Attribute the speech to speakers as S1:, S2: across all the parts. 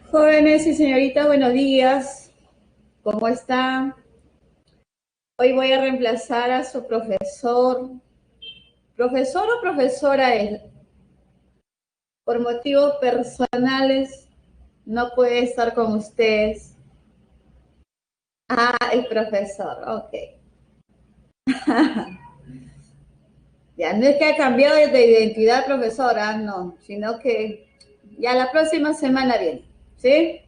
S1: Jóvenes y señoritas, buenos días. ¿Cómo están? Hoy voy a reemplazar a su profesor. ¿Profesor o profesora es? Por motivos personales no puede estar con ustedes. Ah, el profesor, ok. Ya, no es que ha cambiado de identidad profesora, no, sino que ya la próxima semana viene, ¿sí?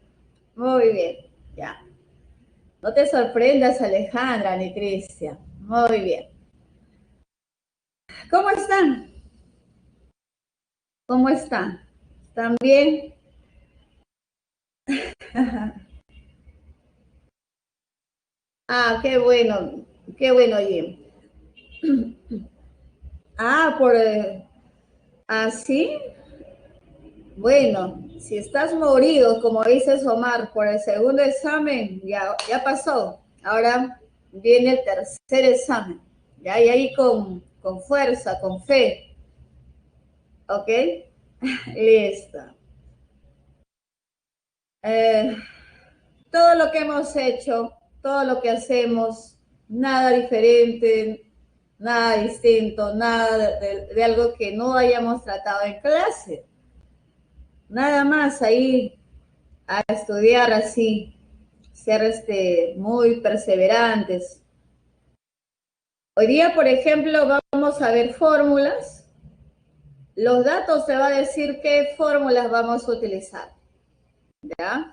S1: Muy bien, ya. No te sorprendas, Alejandra ni Cristian. Muy bien. ¿Cómo están? ¿Cómo están? ¿Están bien? Ah, qué bueno, Jim. Ah, así. Bueno, si estás morido, como dices Omar, por el segundo examen, ya pasó. Ahora viene el tercer examen. Ya, y ahí con fuerza, con fe. ¿Ok? Listo. Eh, todo lo que hemos hecho, todo lo que hacemos, nada diferente, nada distinto, nada de algo que no hayamos tratado en clase. Nada más ahí a estudiar así, ser muy perseverantes. Hoy día, por ejemplo, vamos a ver fórmulas. Los datos te va a decir qué fórmulas vamos a utilizar. ¿Ya?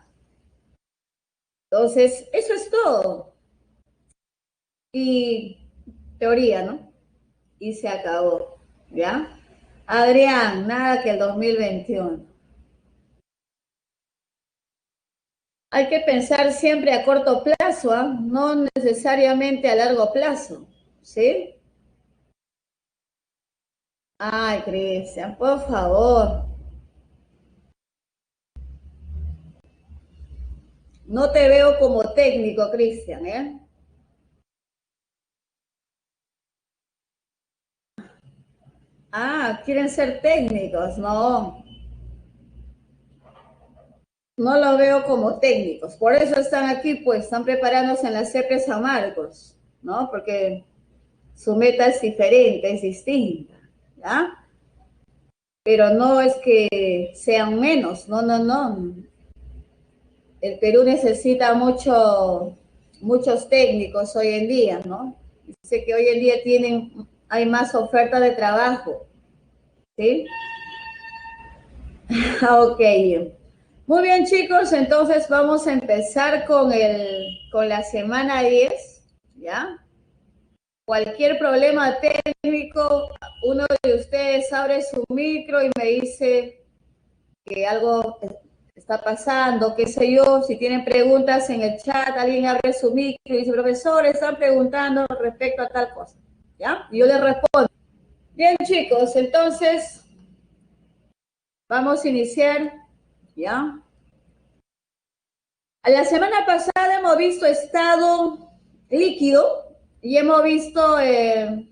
S1: Entonces, eso es todo. Y teoría, ¿no? Y se acabó. ¿Ya? Adrián, nada que el 2021. Hay que pensar siempre a corto plazo, ¿eh? No necesariamente a largo plazo, ¿sí? Ay, Cristian, por favor. No te veo como técnico, Cristian, ¿eh? Ah, quieren ser técnicos, no. No lo veo como técnicos. Por eso están aquí, pues, están preparándose en la CP San Marcos, ¿no? Porque su meta es diferente, es distinta, ¿ya? Pero no es que sean menos, no, no, no. El Perú necesita muchos técnicos hoy en día, ¿no? Dice que hoy en día hay más oferta de trabajo, ¿sí? Ok. Muy bien, chicos, entonces vamos a empezar con la semana 10, ¿ya? Cualquier problema técnico, uno de ustedes abre su micro y me dice que algo está pasando, qué sé yo. Si tienen preguntas en el chat, alguien abre su micro y dice, profesor, están preguntando respecto a tal cosa, ¿ya? Y yo les respondo. Bien, chicos, entonces vamos a iniciar, ¿ya? A la semana pasada hemos visto estado líquido y hemos visto el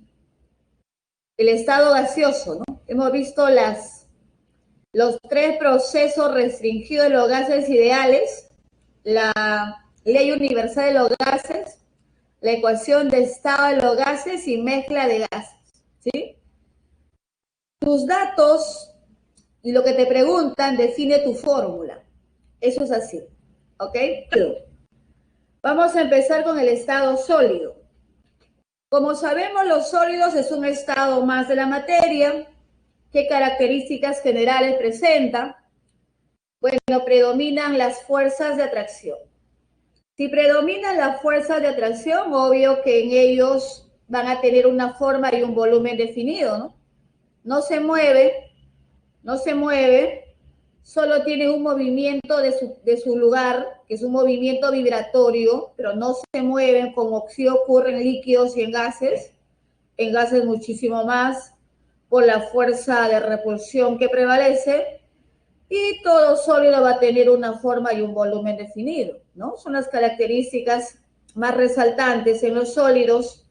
S1: estado gaseoso, ¿no? Hemos visto los tres procesos restringidos de los gases ideales, la ley universal de los gases, la ecuación de estado de los gases y mezcla de gases, ¿sí? Tus datos y lo que te preguntan define tu fórmula. Eso es así, ¿ok? Vamos a empezar con el estado sólido. Como sabemos, los sólidos es un estado más de la materia. ¿Qué características generales presenta? Bueno, predominan las fuerzas de atracción. Si predominan las fuerzas de atracción, obvio que en ellos van a tener una forma y un volumen definido, ¿no? No se mueve, no se mueve, solo tiene un movimiento de su lugar, que es un movimiento vibratorio, pero no se mueven como sí ocurre en líquidos y en gases muchísimo más, por la fuerza de repulsión que prevalece, y todo sólido va a tener una forma y un volumen definido, ¿no? Son las características más resaltantes en los sólidos,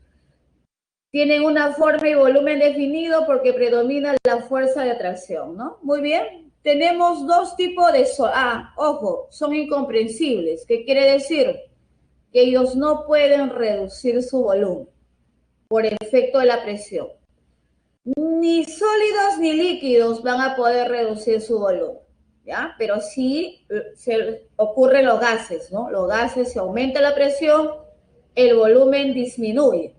S1: tienen una forma y volumen definido porque predomina la fuerza de atracción, ¿no? Muy bien. Tenemos dos tipos de sólidos. Ojo, son incomprensibles. ¿Qué quiere decir? Que ellos no pueden reducir su volumen por efecto de la presión. Ni sólidos ni líquidos van a poder reducir su volumen, ¿ya? Pero sí se ocurren los gases, ¿no? Los gases, se aumenta la presión, el volumen disminuye.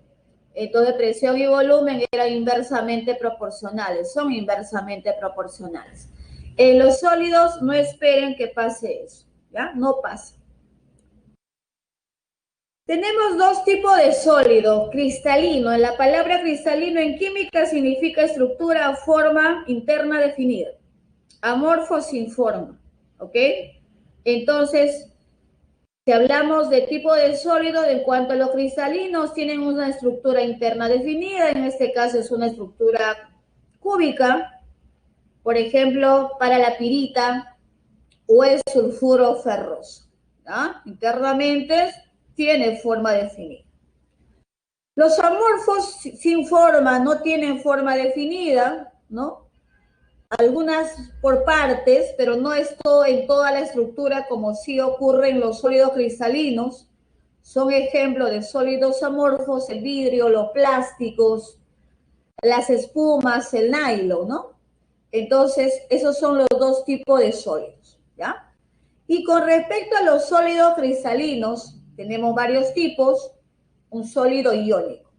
S1: Entonces, presión y volumen eran inversamente proporcionales, son inversamente proporcionales. En los sólidos no esperen que pase eso, ¿ya? No pasa. Tenemos dos tipos de sólido, cristalino. La palabra cristalino en química significa estructura o forma interna definida. Amorfo sin forma, ¿ok? Entonces, si hablamos de tipo de sólido, en cuanto a los cristalinos, tienen una estructura interna definida, en este caso es una estructura cúbica, por ejemplo, para la pirita o el sulfuro ferroso, ¿ya? Internamente tiene forma definida. Los amorfos sin forma no tienen forma definida, ¿no? Algunas por partes, pero no esto en toda la estructura como sí ocurre en los sólidos cristalinos. Son ejemplos de sólidos amorfos, el vidrio, los plásticos, las espumas, el nylon, ¿no? Entonces, esos son los dos tipos de sólidos, ¿ya? Y con respecto a los sólidos cristalinos, tenemos varios tipos. Un sólido iónico.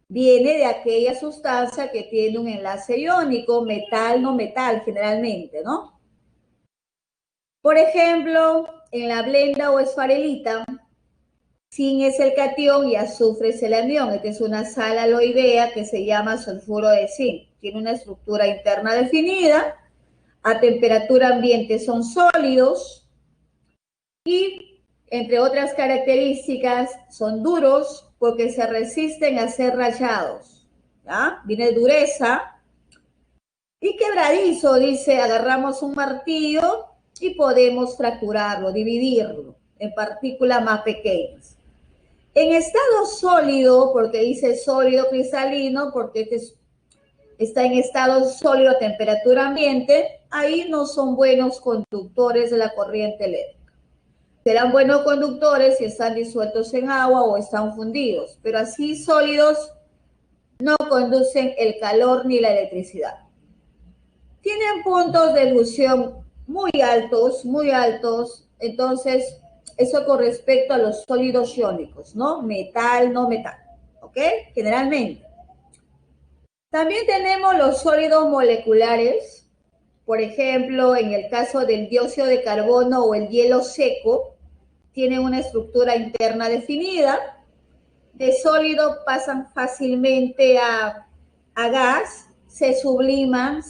S1: Viene de aquella sustancia que tiene un enlace iónico, metal, no metal, generalmente, ¿no? Por ejemplo, en la blenda o esfarelita, zinc es el catión y azufre es el anión. Esta es una sal aloidea que se llama sulfuro de zinc. Tiene una estructura interna definida, a temperatura ambiente son sólidos y, entre otras características, son duros porque se resisten a ser rayados. ¿Ya? Viene dureza. Y quebradizo, dice, agarramos un martillo y podemos fracturarlo, dividirlo en partículas más pequeñas. En estado sólido, porque dice sólido cristalino, porque está en estado sólido a temperatura ambiente, ahí no son buenos conductores de la corriente eléctrica. Serán buenos conductores si están disueltos en agua o están fundidos, pero así sólidos no conducen el calor ni la electricidad. Tienen puntos de fusión muy altos, entonces eso con respecto a los sólidos iónicos, ¿no? Metal, no metal, ¿ok? Generalmente. También tenemos los sólidos moleculares, por ejemplo, en el caso del dióxido de carbono o el hielo seco, tienen una estructura interna definida. De sólido pasan fácilmente a gas, se sublima.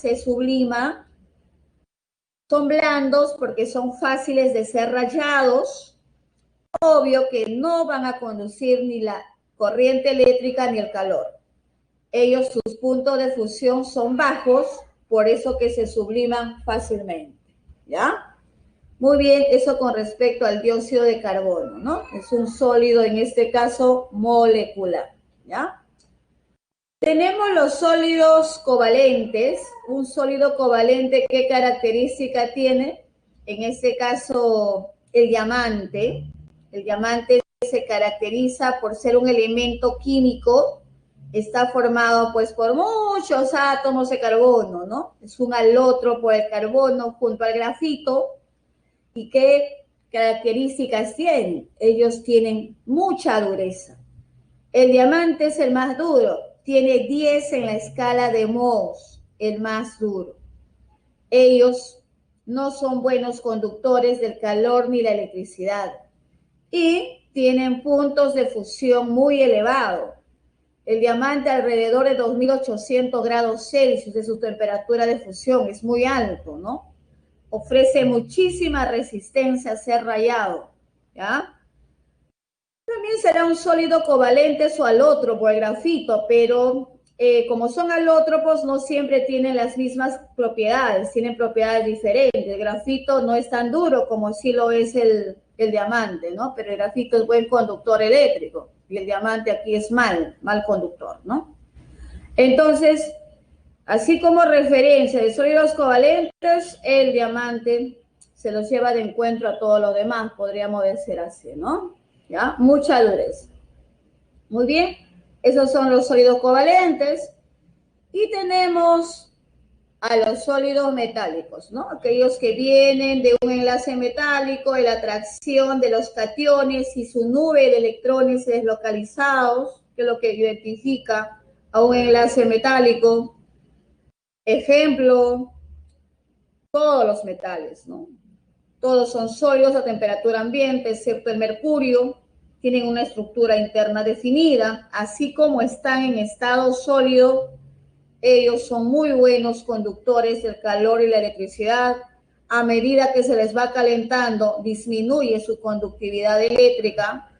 S1: Son blandos porque son fáciles de ser rayados. Obvio que no van a conducir ni la corriente eléctrica ni el calor. Ellos, sus puntos de fusión son bajos, por eso que se subliman fácilmente, ¿ya? Muy bien, eso con respecto al dióxido de carbono, ¿no? Es un sólido, en este caso, molecular, ¿ya? Tenemos los sólidos covalentes. Un sólido covalente, ¿qué característica tiene? En este caso, el diamante. El diamante se caracteriza por ser un elemento químico. Está formado pues por muchos átomos de carbono, ¿no? Es un alótropo del carbono junto al grafito. ¿Y qué características tienen? Ellos tienen mucha dureza. El diamante es el más duro, tiene 10 en la escala de Mohs, el más duro. Ellos no son buenos conductores del calor ni la electricidad y tienen puntos de fusión muy elevados. El diamante alrededor de 2800 grados Celsius de su temperatura de fusión es muy alto, ¿no? Ofrece muchísima resistencia a ser rayado, ¿ya? También será un sólido covalente o alótropo, el grafito, pero como son alótropos no siempre tienen las mismas propiedades, tienen propiedades diferentes. El grafito no es tan duro como sí lo es el diamante, ¿no? Pero el grafito es buen conductor eléctrico y el diamante aquí es mal conductor, ¿no? Entonces, así como referencia de sólidos covalentes, el diamante se los lleva de encuentro a todos los demás, podríamos decir así, ¿no? ¿Ya? Mucha dureza. Muy bien, esos son los sólidos covalentes. Y tenemos a los sólidos metálicos, ¿no? Aquellos que vienen de un enlace metálico, de la atracción de los cationes y su nube de electrones deslocalizados, que es lo que identifica a un enlace metálico. Ejemplo, todos los metales, ¿no? Todos son sólidos a temperatura ambiente, excepto el mercurio, tienen una estructura interna definida, así como están en estado sólido. Ellos son muy buenos conductores del calor y la electricidad. A medida que se les va calentando, disminuye su conductividad eléctrica.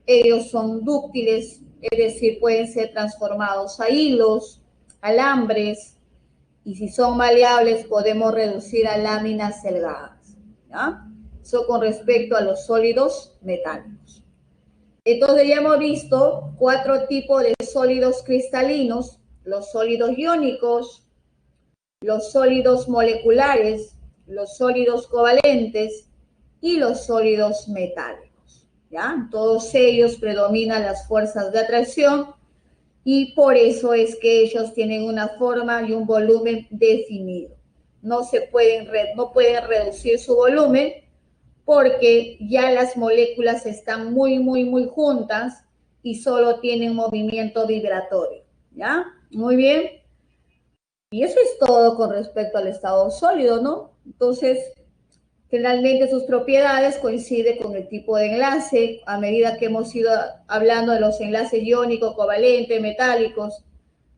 S1: Ellos son dúctiles, es decir, pueden ser transformados a hilos, alambres, y si son maleables podemos reducir a láminas delgadas, ¿ya? Eso con respecto a los sólidos metálicos. Entonces ya hemos visto 4 tipos de sólidos cristalinos: los sólidos iónicos, los sólidos moleculares, los sólidos covalentes y los sólidos metálicos, ¿ya? En todos ellos predominan las fuerzas de atracción y por eso es que ellos tienen una forma y un volumen definido. No pueden reducir su volumen porque ya las moléculas están muy juntas y solo tienen movimiento vibratorio, ¿ya? Muy bien. Y eso es todo con respecto al estado sólido, ¿no? Entonces, generalmente sus propiedades coinciden con el tipo de enlace. A medida que hemos ido hablando de los enlaces iónicos, covalentes, metálicos,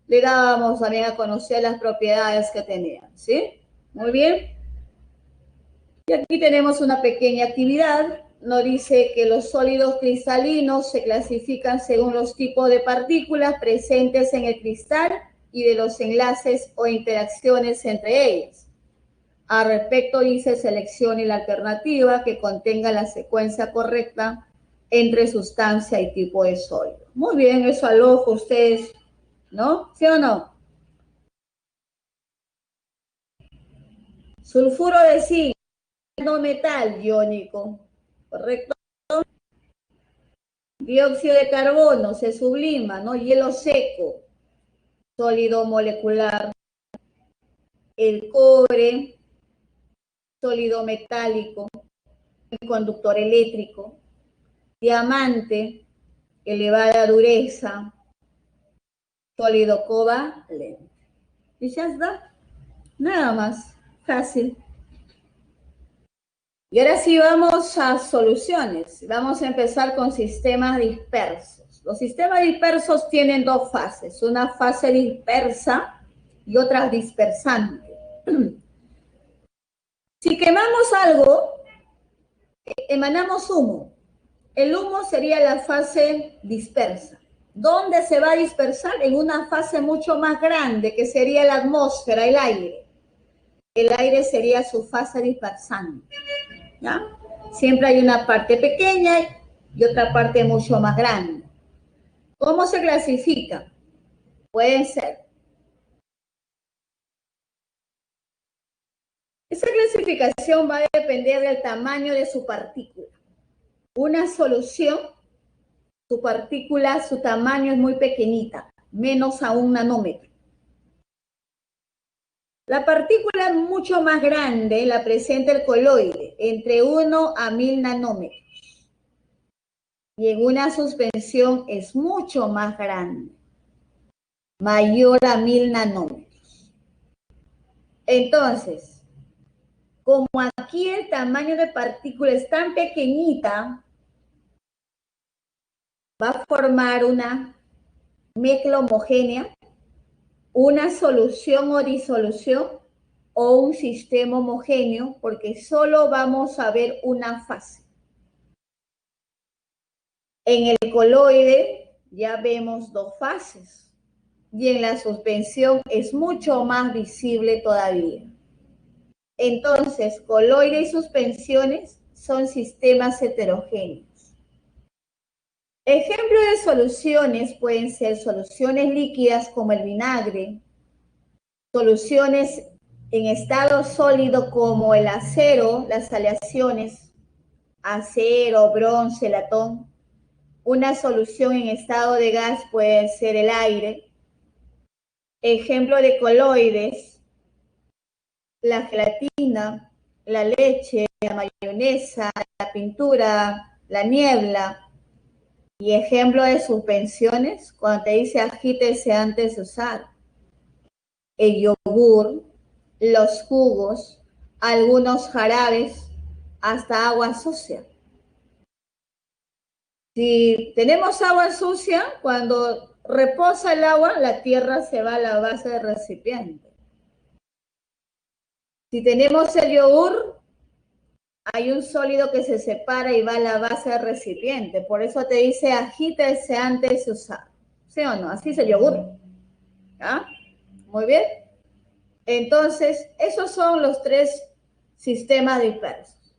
S1: le dábamos también a conocer las propiedades que tenían, ¿sí? Muy bien. Y aquí tenemos una pequeña actividad. Nos dice que los sólidos cristalinos se clasifican según los tipos de partículas presentes en el cristal y de los enlaces o interacciones entre ellas. Al respecto dice, seleccione la alternativa que contenga la secuencia correcta entre sustancia y tipo de sólido. Muy bien, eso al ojo ustedes, ¿no? ¿Sí o no? Sulfuro de zinc, no metal iónico, ¿correcto? Dióxido de carbono se sublima, ¿no? Hielo seco, sólido molecular. El cobre, sólido metálico, el conductor eléctrico. Diamante, elevada dureza, sólido covalente. Y ya está. Nada más. Fácil. Y ahora sí vamos a soluciones. Vamos a empezar con sistemas dispersos. Los sistemas dispersos tienen 2 fases. Una fase dispersa y otra dispersante. Si quemamos algo, emanamos humo. El humo sería la fase dispersa. ¿Dónde se va a dispersar? En una fase mucho más grande, que sería la atmósfera, el aire. El aire sería su fase dispersante, ¿ya? Siempre hay una parte pequeña y otra parte mucho más grande. ¿Cómo se clasifica? Pueden ser. Esa clasificación va a depender del tamaño de su partícula. Una solución, su partícula, su tamaño es muy pequeñita, menos a 1 nanómetro. La partícula mucho más grande la presenta el coloide, entre 1 a 1000 nanómetros. Y en una suspensión es mucho más grande, mayor a 1000 nanómetros. Entonces, como aquí el tamaño de partícula es tan pequeñita, va a formar una mezcla homogénea, una solución o disolución o un sistema homogéneo, porque solo vamos a ver una fase. En el coloide ya vemos 2 fases y en la suspensión es mucho más visible todavía. Entonces, coloide y suspensiones son sistemas heterogéneos. Ejemplos de soluciones pueden ser soluciones líquidas como el vinagre, soluciones en estado sólido como el acero, las aleaciones, acero, bronce, latón. Una solución en estado de gas puede ser el aire. Ejemplo de coloides, la gelatina, la leche, la mayonesa, la pintura, la niebla. Y ejemplo de suspensiones, cuando te dice agítese antes de usar. El yogur, los jugos, algunos jarabes, hasta agua sucia. Si tenemos agua sucia, cuando reposa el agua, la tierra se va a la base del recipiente. Si tenemos el yogur, hay un sólido que se separa y va a la base del recipiente. Por eso te dice agítese antes de usar. ¿Sí o no? Así es el yogur. ¿Ah? Muy bien. Entonces, esos son los tres sistemas dispersos.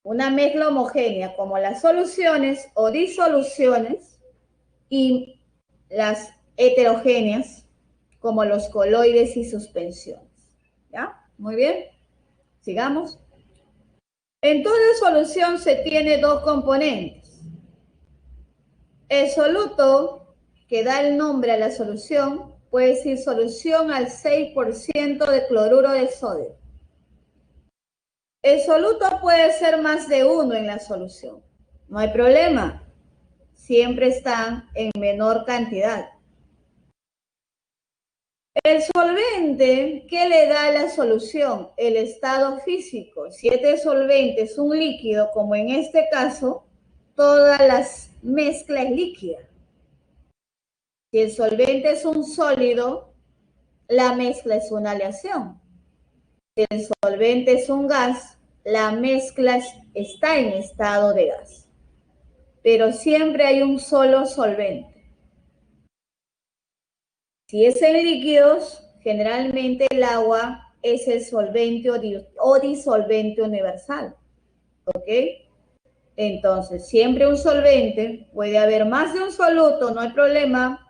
S1: Una mezcla homogénea como las soluciones o disoluciones y las heterogéneas como los coloides y suspensiones. ¿Ya? Muy bien. Sigamos. En toda solución se tiene dos componentes. El soluto, que da el nombre a la solución, puede decir solución al 6% de cloruro de sodio. El soluto puede ser más de uno en la solución. No hay problema. Siempre están en menor cantidad. El solvente, ¿qué le da a la solución? El estado físico. Si este solvente es un líquido, como en este caso, todas las mezclas es líquida. Si el solvente es un sólido, la mezcla es una aleación. Si el solvente es un gas, la mezcla está en estado de gas. Pero siempre hay un solo solvente. Si es en líquidos, generalmente el agua es el solvente o disolvente universal. ¿Ok? Entonces, siempre un solvente, puede haber más de un soluto, no hay problema.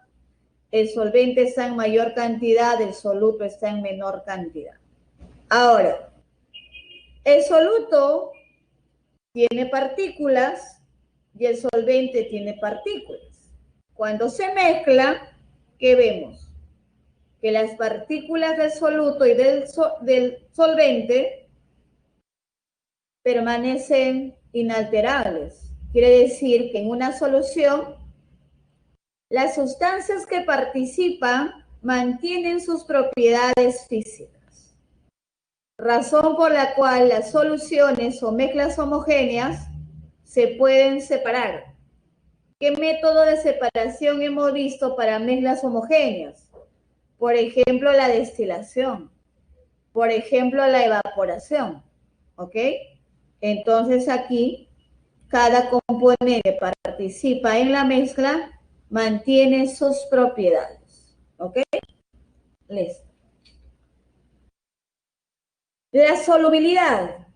S1: El solvente está en mayor cantidad, el soluto está en menor cantidad. Ahora, el soluto tiene partículas y el solvente tiene partículas. Cuando se mezcla, ¿qué vemos? Que las partículas del soluto y del solvente permanecen inalterables. Quiere decir que en una solución, las sustancias que participan mantienen sus propiedades físicas. Razón por la cual las soluciones o mezclas homogéneas se pueden separar. ¿Qué método de separación hemos visto para mezclas homogéneas? Por ejemplo, la destilación. Por ejemplo, la evaporación. ¿Ok? Entonces aquí, cada componente que participa en la mezcla mantiene sus propiedades. ¿Ok? Listo. La solubilidad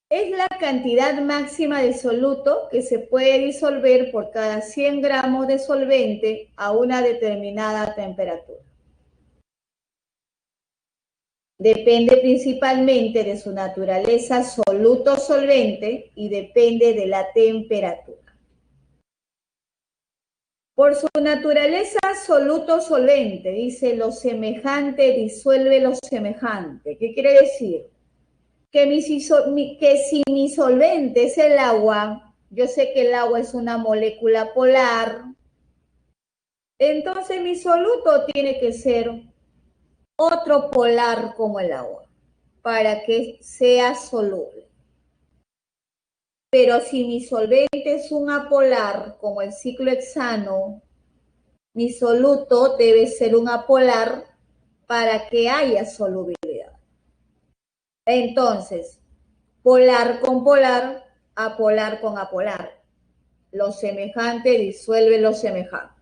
S1: es la cantidad máxima de soluto que se puede disolver por cada 100 gramos de solvente a una determinada temperatura. Depende principalmente de su naturaleza soluto-solvente y depende de la temperatura. Por su naturaleza soluto-solvente, dice lo semejante disuelve lo semejante. ¿Qué quiere decir? Que si mi solvente es el agua, yo sé que el agua es una molécula polar, entonces mi soluto tiene que ser otro polar como el agua, para que sea soluble. Pero si mi solvente es un apolar, como el ciclohexano, mi soluto debe ser un apolar para que haya solubilidad. Entonces, polar con polar, apolar con apolar. Lo semejante disuelve lo semejante.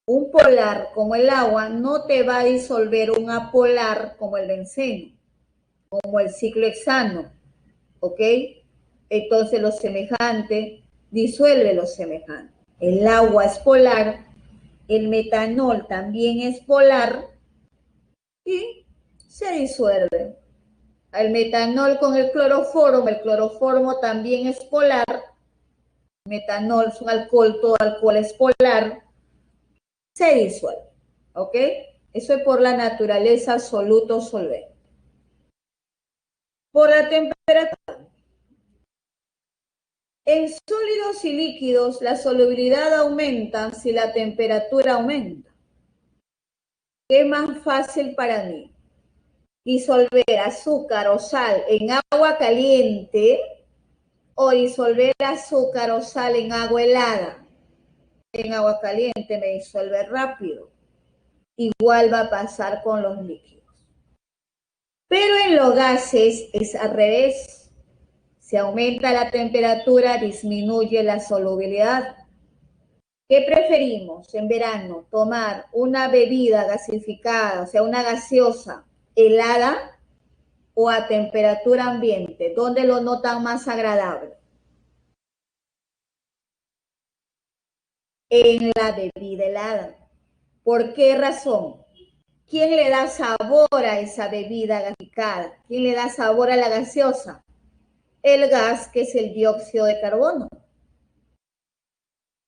S1: Un polar como el agua no te va a disolver un apolar como el benceno, como el ciclohexano. ¿ok? Entonces lo semejante disuelve lo semejante. El agua es polar, el metanol también es polar y se disuelve. El metanol con el cloroformo también es polar. Metanol es un alcohol, todo alcohol es polar, se disuelve, ¿ok? Eso es por la naturaleza soluto solvente. Por la temperatura. En sólidos y líquidos, la solubilidad aumenta si la temperatura aumenta. ¿Qué es más fácil para mí? Disolver azúcar o sal en agua caliente o disolver azúcar o sal en agua helada. En agua caliente me disuelve rápido. Igual va a pasar con los líquidos. Pero en los gases es al revés. Si aumenta la temperatura, disminuye la solubilidad. ¿Qué preferimos en verano? ¿Tomar una bebida gasificada, o sea, una gaseosa helada o a temperatura ambiente? ¿Dónde lo notan más agradable? En la bebida helada. ¿Por qué razón? ¿Quién le da sabor a esa bebida gasificada? ¿Quién le da sabor a la gaseosa? El gas, que es el dióxido de carbono.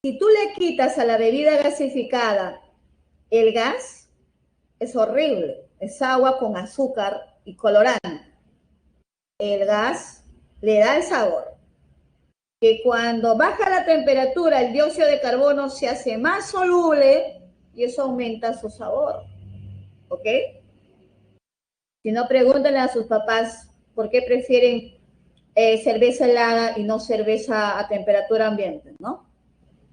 S1: Si tú le quitas a la bebida gasificada el gas, es horrible. Es agua con azúcar y colorante. El gas le da el sabor. Que cuando baja la temperatura, el dióxido de carbono se hace más soluble y eso aumenta su sabor. ¿Ok? Si no, pregúntenle a sus papás por qué prefieren cerveza helada y no cerveza a temperatura ambiente, ¿no?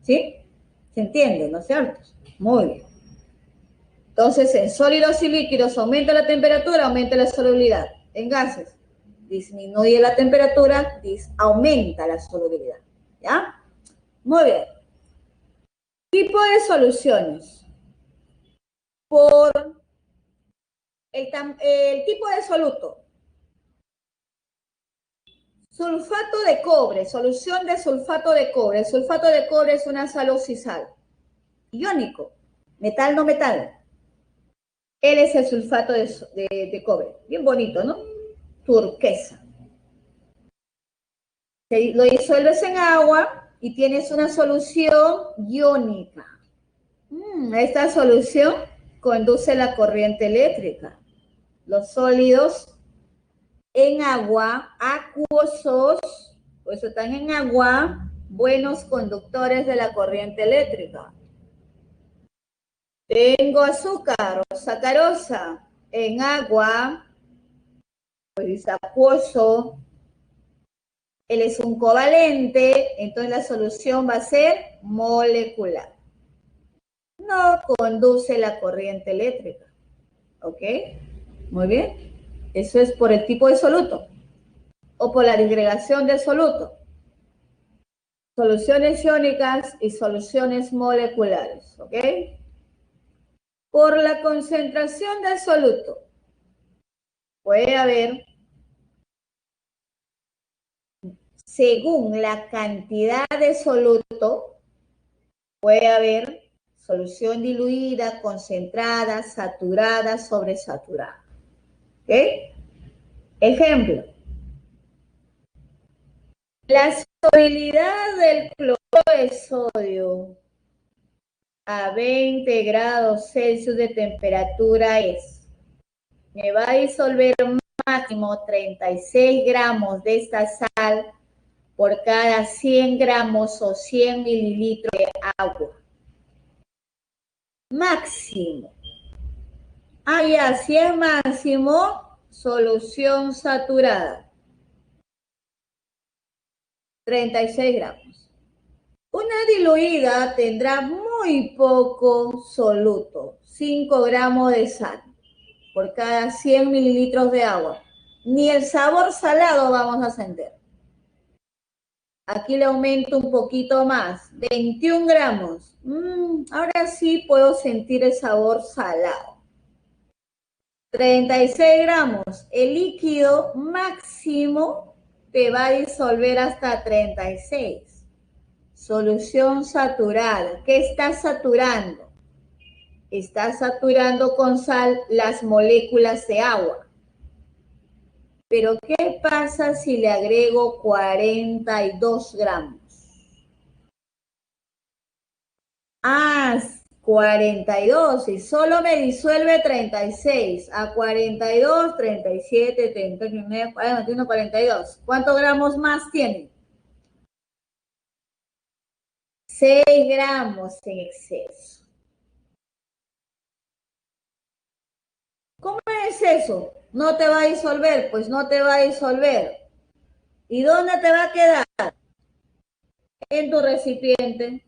S1: ¿Sí? ¿Se entiende, no es cierto? Muy bien. Entonces, en sólidos y líquidos aumenta la temperatura, aumenta la solubilidad. En gases, disminuye la temperatura, aumenta la solubilidad. ¿Ya? Muy bien. Tipo de soluciones. Por el tipo de soluto. Sulfato de cobre, solución de sulfato de cobre. El sulfato de cobre es una sal oxidal. Iónico, metal no metal. Él es el sulfato de cobre. Bien bonito, ¿no? Turquesa. Lo disuelves en agua y tienes una solución iónica. Esta solución conduce la corriente eléctrica. Los sólidos en agua, acuosos, pues están en agua, buenos conductores de la corriente eléctrica. Tengo azúcar o sacarosa en agua, pues acuoso. Él es un covalente, entonces la solución va a ser molecular. No conduce la corriente eléctrica. ¿Ok? Muy bien. Eso es por el tipo de soluto o por la disgregación del soluto. Soluciones iónicas y soluciones moleculares. ¿Ok? Por la concentración del soluto puede haber, según la cantidad de soluto, puede haber solución diluida, concentrada, saturada, sobresaturada. ¿Ok? Ejemplo. La solubilidad del cloruro de sodio a 20 grados Celsius de temperatura es, me va a disolver máximo 36 gramos de esta sal por cada 100 gramos o 100 mililitros de agua. Máximo. Ya, si es máximo, solución saturada. 36 gramos. Una diluida tendrá muy poco soluto, 5 gramos de sal por cada 100 mililitros de agua. Ni el sabor salado vamos a sentir. Aquí le aumento un poquito más, 21 gramos. Ahora sí puedo sentir el sabor salado. 36 gramos, el líquido máximo te va a disolver hasta 36. Solución saturada. ¿Qué está saturando? Está saturando con sal las moléculas de agua. Pero ¿qué pasa si le agrego 42 gramos? Ah, 42 y solo me disuelve 36. A 42, 37, 39, 40, 21, 42. ¿Cuántos gramos más tiene? 6 gramos en exceso. ¿Cómo es eso? ¿No te va a disolver? Pues no te va a disolver. ¿Y dónde te va a quedar? En tu recipiente.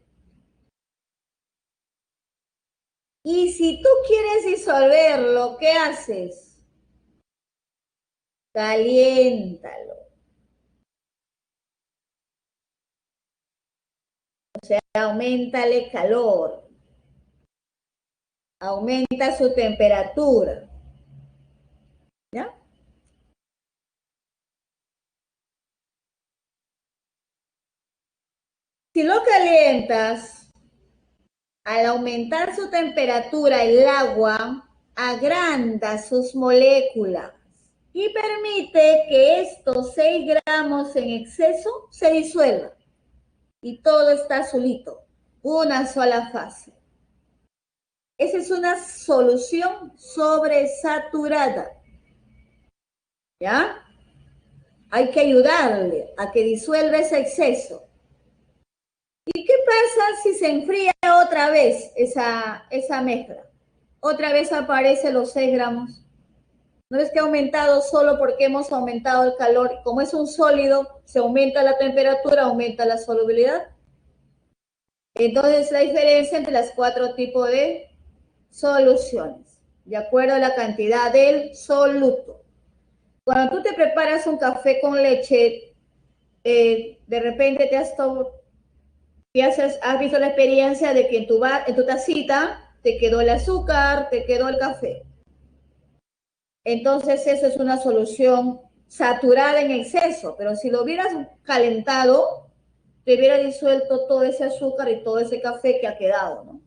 S1: Y si tú quieres disolverlo, ¿qué haces? Caliéntalo. O sea, aumentale calor. Aumenta su temperatura. ¿Ya? Si lo calientas, al aumentar su temperatura, el agua agranda sus moléculas y permite que estos 6 gramos en exceso se disuelvan. Y todo está solito, una sola fase. Esa es una solución sobresaturada. ¿Ya? Hay que ayudarle a que disuelva ese exceso. ¿Y qué pasa si se enfría otra vez esa mezcla? Otra vez aparecen los 6 gramos. ¿No es que ha aumentado solo porque hemos aumentado el calor? Como es un sólido, se aumenta la temperatura, aumenta la solubilidad. Entonces, la diferencia entre los 4 tipos de soluciones, de acuerdo a la cantidad del soluto. Cuando tú te preparas un café con leche, de repente has visto la experiencia de que en tu tacita te quedó el azúcar, te quedó el café. Entonces eso es una solución saturada en exceso, pero si lo hubieras calentado, te hubiera disuelto todo ese azúcar y todo ese café que ha quedado, ¿no?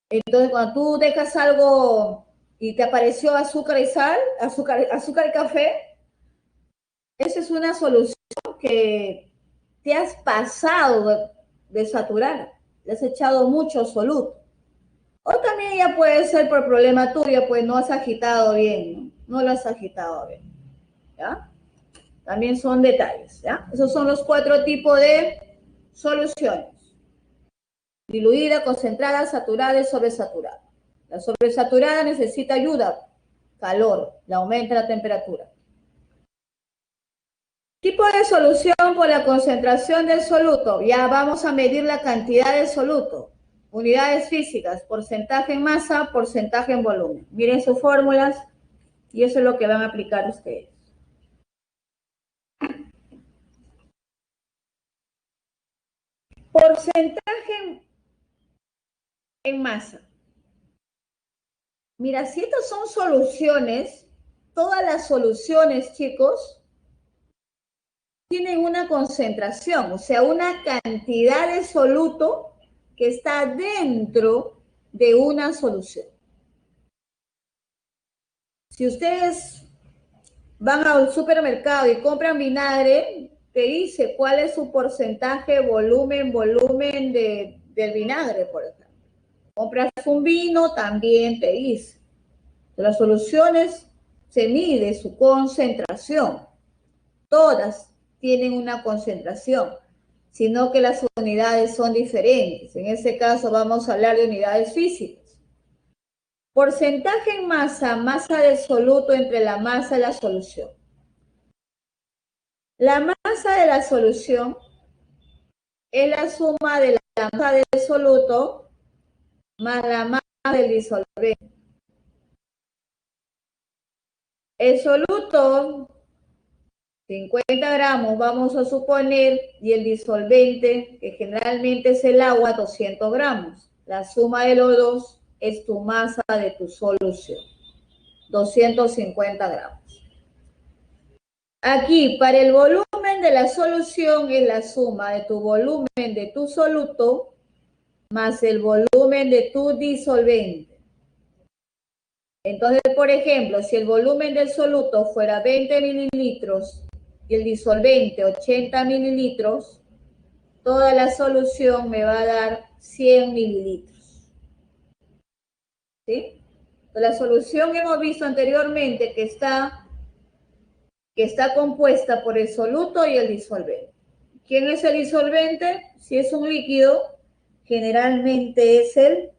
S1: Entonces cuando tú dejas algo y te apareció azúcar y sal, azúcar y café, esa es una solución que te has pasado de saturar, le has echado mucho soluto. O también ya puede ser por problema tuyo, pues no has agitado bien, no lo has agitado bien, ¿ya? También son detalles, ¿ya? Esos son los 4 tipos de soluciones. Diluida, concentrada, saturada y sobresaturada. La sobresaturada necesita ayuda, calor, le aumenta la temperatura. Tipo de solución por la concentración del soluto. Ya vamos a medir la cantidad de soluto. Unidades físicas, porcentaje en masa, porcentaje en volumen. Miren sus fórmulas y eso es lo que van a aplicar ustedes. Porcentaje en masa. Mira, si estas son soluciones, todas las soluciones, chicos, tienen una concentración, o sea, una cantidad de soluto que está dentro de una solución. Si ustedes van al supermercado y compran vinagre, te dice cuál es su porcentaje, volumen del vinagre, por ejemplo. Compras un vino, también te dice. Las soluciones se mide su concentración. Todas tienen una concentración, sino que las unidades son diferentes. En ese caso vamos a hablar de unidades físicas. Porcentaje en masa, masa del soluto entre la masa y la solución. La masa de la solución es la suma de la masa del soluto más la masa del disolvente. El soluto, 50 gramos, vamos a suponer, y el disolvente, que generalmente es el agua, 200 gramos. La suma de los dos es tu masa de tu solución, 250 gramos. Aquí, para el volumen de la solución es la suma de tu volumen de tu soluto más el volumen de tu disolvente. Entonces, por ejemplo, si el volumen del soluto fuera 20 mililitros y el disolvente 80 mililitros, toda la solución me va a dar 100 mililitros. ¿Sí? La solución hemos visto anteriormente que está compuesta por el soluto y el disolvente. ¿Quién es el disolvente? Si es un líquido, generalmente es el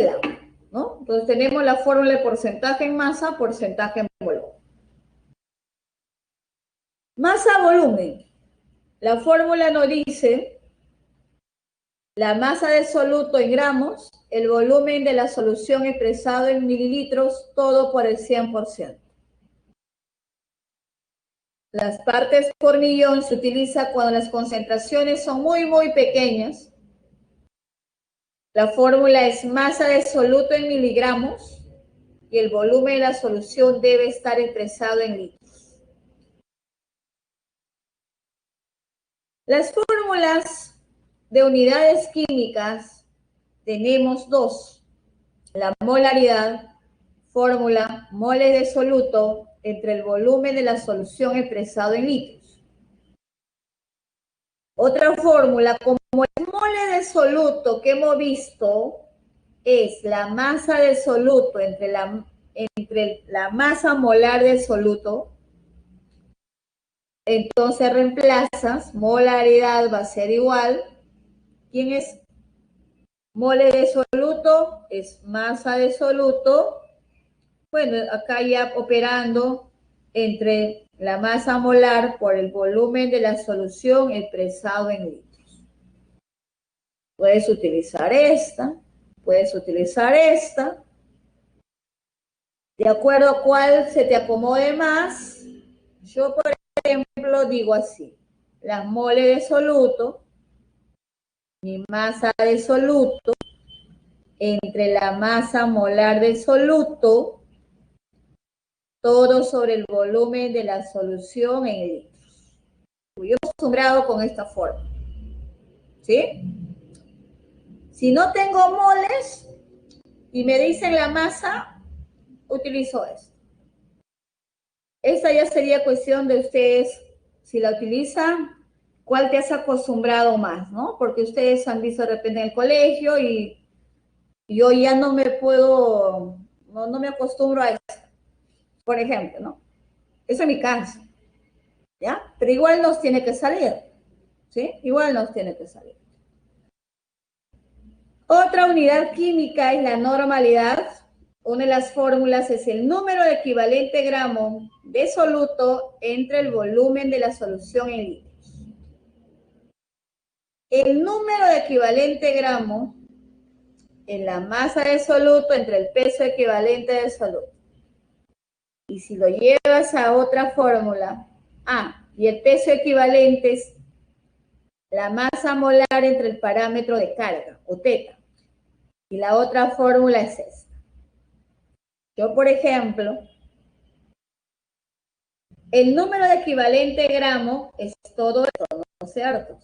S1: agua, ¿no? Entonces tenemos la fórmula de porcentaje en masa, porcentaje en volumen. Masa-volumen. La fórmula nos dice la masa de soluto en gramos, el volumen de la solución expresado en mililitros, todo por el 100%. Las partes por millón se utiliza cuando las concentraciones son muy, muy pequeñas. La fórmula es masa de soluto en miligramos y el volumen de la solución debe estar expresado en litros. Las fórmulas de unidades químicas tenemos dos. La molaridad, fórmula moles de soluto entre el volumen de la solución expresado en litros. Otra fórmula, como el mole de soluto que hemos visto, es la masa de soluto entre la masa molar del soluto. Entonces reemplazas, molaridad va a ser igual. ¿Quién es mole de soluto? Es masa de soluto. Bueno, acá ya operando entre la masa molar por el volumen de la solución expresado en litros. Puedes utilizar esta, puedes utilizar esta. De acuerdo a cuál se te acomode más, yo por ejemplo digo así, las moles de soluto, mi masa de soluto, entre la masa molar de soluto, todo sobre el volumen de la solución en litros. Yo he acostumbrado con esta forma, ¿sí? Si no tengo moles y me dicen la masa, utilizo esto. Esta ya sería cuestión de ustedes, si la utilizan, cuál te has acostumbrado más, ¿no? Porque ustedes han visto de repente en el colegio y yo ya no me puedo, no me acostumbro a esto, por ejemplo, ¿no? Eso es mi caso, ¿ya? Pero igual nos tiene que salir, ¿sí? Igual nos tiene que salir. Otra unidad química es la normalidad. Una de las fórmulas es el número de equivalente gramo de soluto entre el volumen de la solución en litros. El número de equivalente gramo en la masa de soluto entre el peso equivalente de soluto. Y si lo llevas a otra fórmula, y el peso equivalente es la masa molar entre el parámetro de carga, o teta. Y la otra fórmula es esta. Yo, por ejemplo, el número de equivalente gramo es todo esto, ¿no es cierto?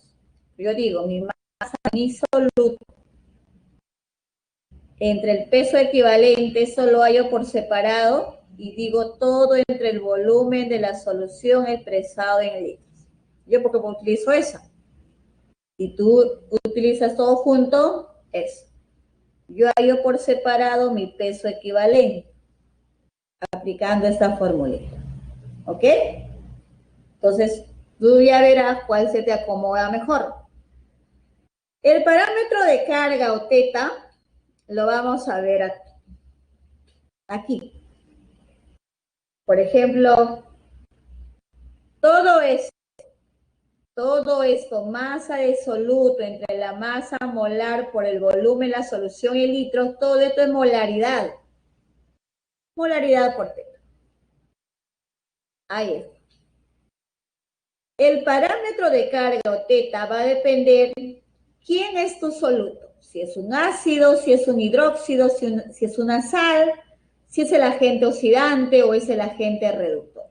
S1: Yo digo, mi masa, mi soluto, entre el peso equivalente, eso lo hallo por separado y digo todo entre el volumen de la solución expresado en litros. Yo porque utilizo esa. Y tú utilizas todo junto, eso. Yo hallo por separado mi peso equivalente, aplicando esta formulita. ¿Ok? Entonces, tú ya verás cuál se te acomoda mejor. El parámetro de carga o teta lo vamos a ver aquí. Por ejemplo, todo esto, masa de soluto entre la masa molar por el volumen, la solución en litros, todo esto es molaridad. Molaridad por teta. Ahí está. El parámetro de carga o teta va a depender quién es tu soluto. Si es un ácido, si es un hidróxido, si es una sal, si es el agente oxidante o es el agente reductor.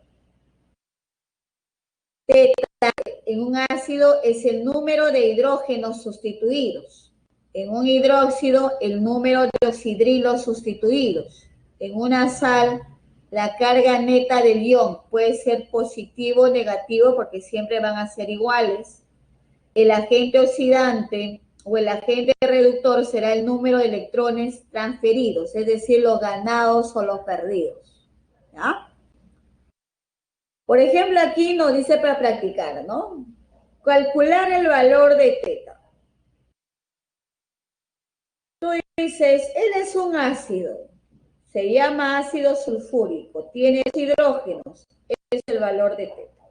S1: Teta en un ácido es el número de hidrógenos sustituidos. En un hidróxido, el número de oxidrilos sustituidos. En una sal, la carga neta del ion puede ser positivo o negativo porque siempre van a ser iguales. El agente oxidante o el agente reductor será el número de electrones transferidos, es decir, los ganados o los perdidos. ¿Ya? Por ejemplo, aquí nos dice para practicar, ¿no? Calcular el valor de teta. Tú dices, él es un ácido, se llama ácido sulfúrico, tiene hidrógenos, ese es el valor de teta.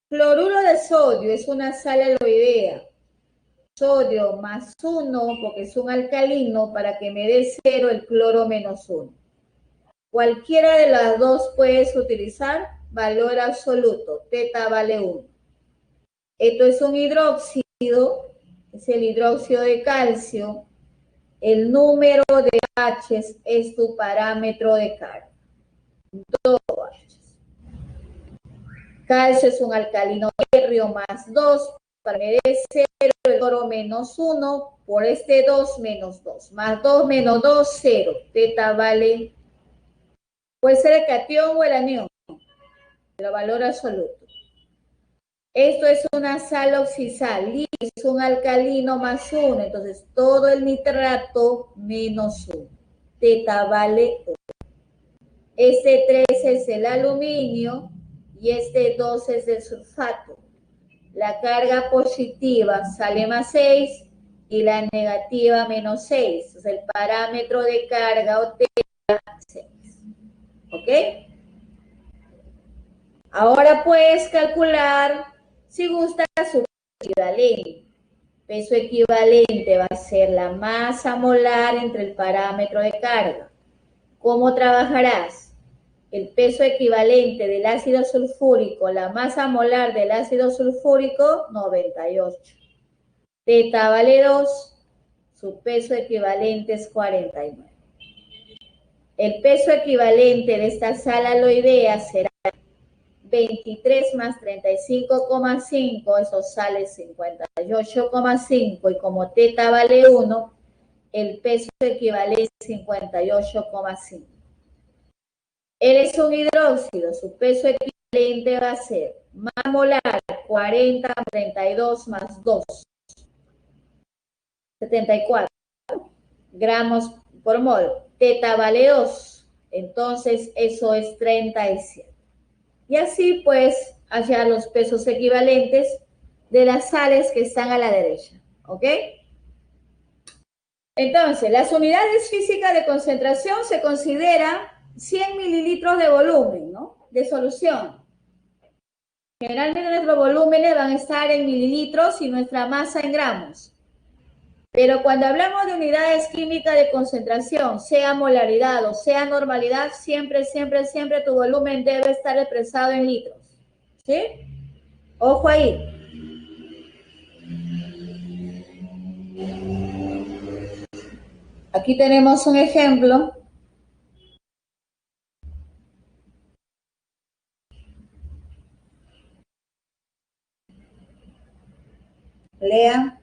S1: Cloruro de sodio es una sal aloidea, sodio más 1, porque es un alcalino, para que me dé 0 el cloro menos 1. Cualquiera de las dos puedes utilizar, valor absoluto, teta vale 1. Esto es un hidróxido, es el hidróxido de calcio. El número de H es tu parámetro de carga. Todo H. Calcio es un alcalino hierro más 2, para que me dé 0, el cloro menos 1, por este 2 menos 2. Más 2 menos 2, 0. Teta vale, puede ser el catión o el anión, pero valor absoluto. Esto es una sal oxisal, es un alcalino más 1, entonces todo el nitrato menos 1. Teta vale 1. Este 3 es el aluminio y este 2 es el sulfato. La carga positiva sale más 6 y la negativa menos 6. O sea, el parámetro de carga o teta 6. ¿Ok? Ahora puedes calcular, si gusta, su equivalente. Peso equivalente va a ser la masa molar entre el parámetro de carga. ¿Cómo trabajarás? El peso equivalente del ácido sulfúrico, la masa molar del ácido sulfúrico, 98. Teta vale 2, su peso equivalente es 49. El peso equivalente de esta sal aloidea será 23 más 35,5, eso sale 58,5, y como teta vale 1, el peso equivalente es 58,5. Él es un hidróxido, su peso equivalente va a ser masa molar 40 más 32 más 2, 74 gramos por mol. Teta vale 2, entonces eso es 37. Y así pues hallar los pesos equivalentes de las sales que están a la derecha, ¿ok? Entonces, las unidades físicas de concentración se considera 100 mililitros de volumen, ¿no? De solución. Generalmente nuestros volúmenes van a estar en mililitros y nuestra masa en gramos. Pero cuando hablamos de unidades químicas de concentración, sea molaridad o sea normalidad, siempre, siempre, siempre tu volumen debe estar expresado en litros. ¿Sí? Ojo ahí. Aquí tenemos un ejemplo. Lea.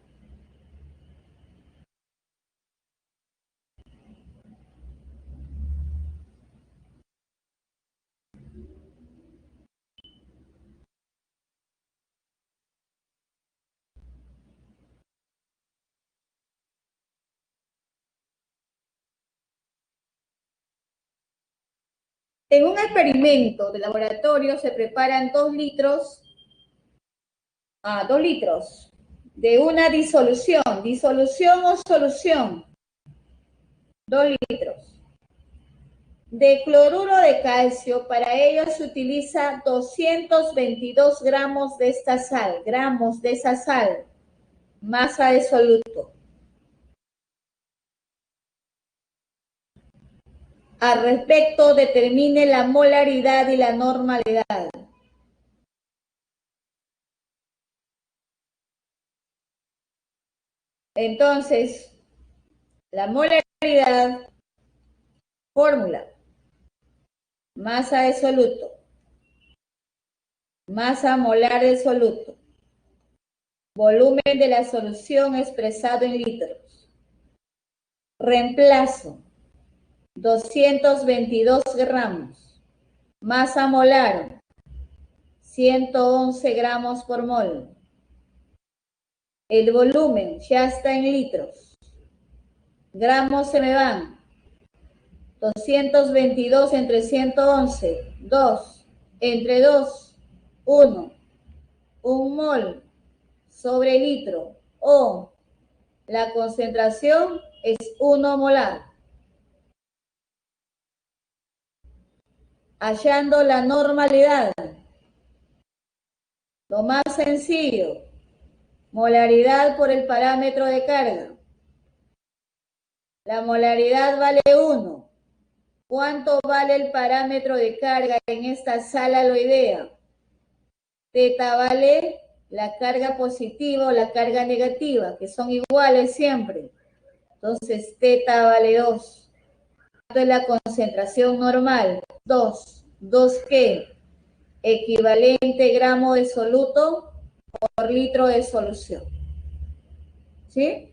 S1: En un experimento de laboratorio se preparan 2 litros de una disolución o solución, 2 litros de cloruro de calcio. Para ello se utiliza 222 gramos de esta sal, masa de soluto. Al respecto, determine la molaridad y la normalidad. Entonces, la molaridad, fórmula, masa de soluto, Masa molar de soluto. Volumen de la solución expresado en litros. Reemplazo. 222 gramos. Masa molar. 111 gramos por mol. El volumen ya está en litros. Gramos se me van. 222 entre 111. 2 entre 2. 1. 1 mol sobre litro. O la concentración es 1 molar. Hallando la normalidad. Lo más sencillo. Molaridad por el parámetro de carga. La molaridad vale 1. ¿Cuánto vale el parámetro de carga en esta sala aloidea? Teta vale la carga positiva o la carga negativa, que son iguales siempre. Entonces, teta vale 2. ¿Cuánto es la concentración normal? 2. ¿2 qué? Equivalente gramo de soluto por litro de solución. ¿Sí?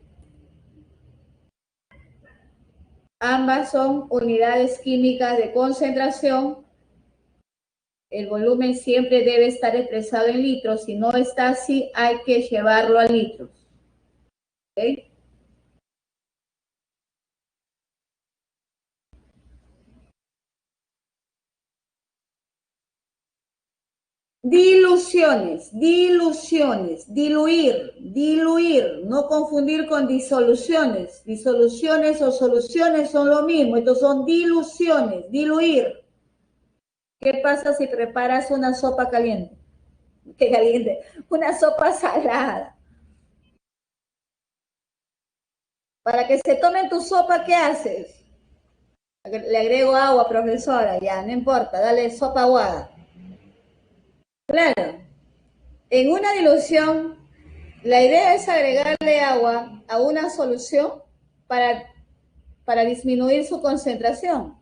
S1: Ambas son unidades químicas de concentración. El volumen siempre debe estar expresado en litros. Si no está así, hay que llevarlo a litros. ¿Okay? Diluciones, diluir, no confundir con disoluciones. Disoluciones o soluciones son lo mismo, estos son diluciones, diluir. ¿Qué pasa si preparas una sopa caliente? ¿Qué caliente? Una sopa salada. Para que se tomen tu sopa, ¿qué haces? Le agrego agua, profesora, ya, no importa, dale sopa aguada. Claro, en una dilución, la idea es agregarle agua a una solución para disminuir su concentración.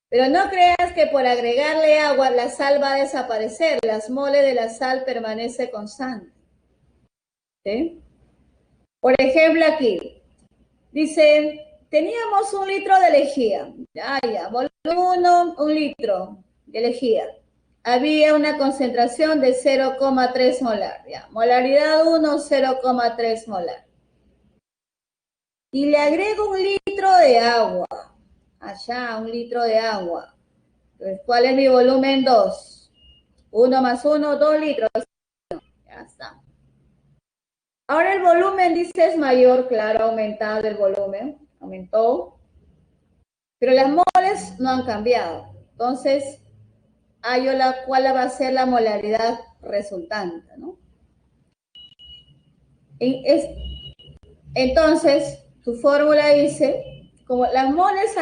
S1: Pero no creas que por agregarle agua la sal va a desaparecer, las moles de la sal permanece constante. ¿Sí? Por ejemplo, aquí dice, teníamos 1 litro de lejía. Volumen 1, 1 litro de lejía. Había una concentración de 0,3 molar. Ya. Molaridad 1, 0,3 molar. Y le agrego 1 litro de agua. Allá, 1 litro de agua. Entonces, ¿cuál es mi volumen? 2. 1 más 1, 2 litros. Ya está. Ahora el volumen, dice, es mayor. Claro, ha aumentado el volumen. Aumentó. Pero las moles no han cambiado. Entonces, hallo cuál va a ser la molaridad resultante, ¿no? Entonces, tu fórmula dice, como las moles,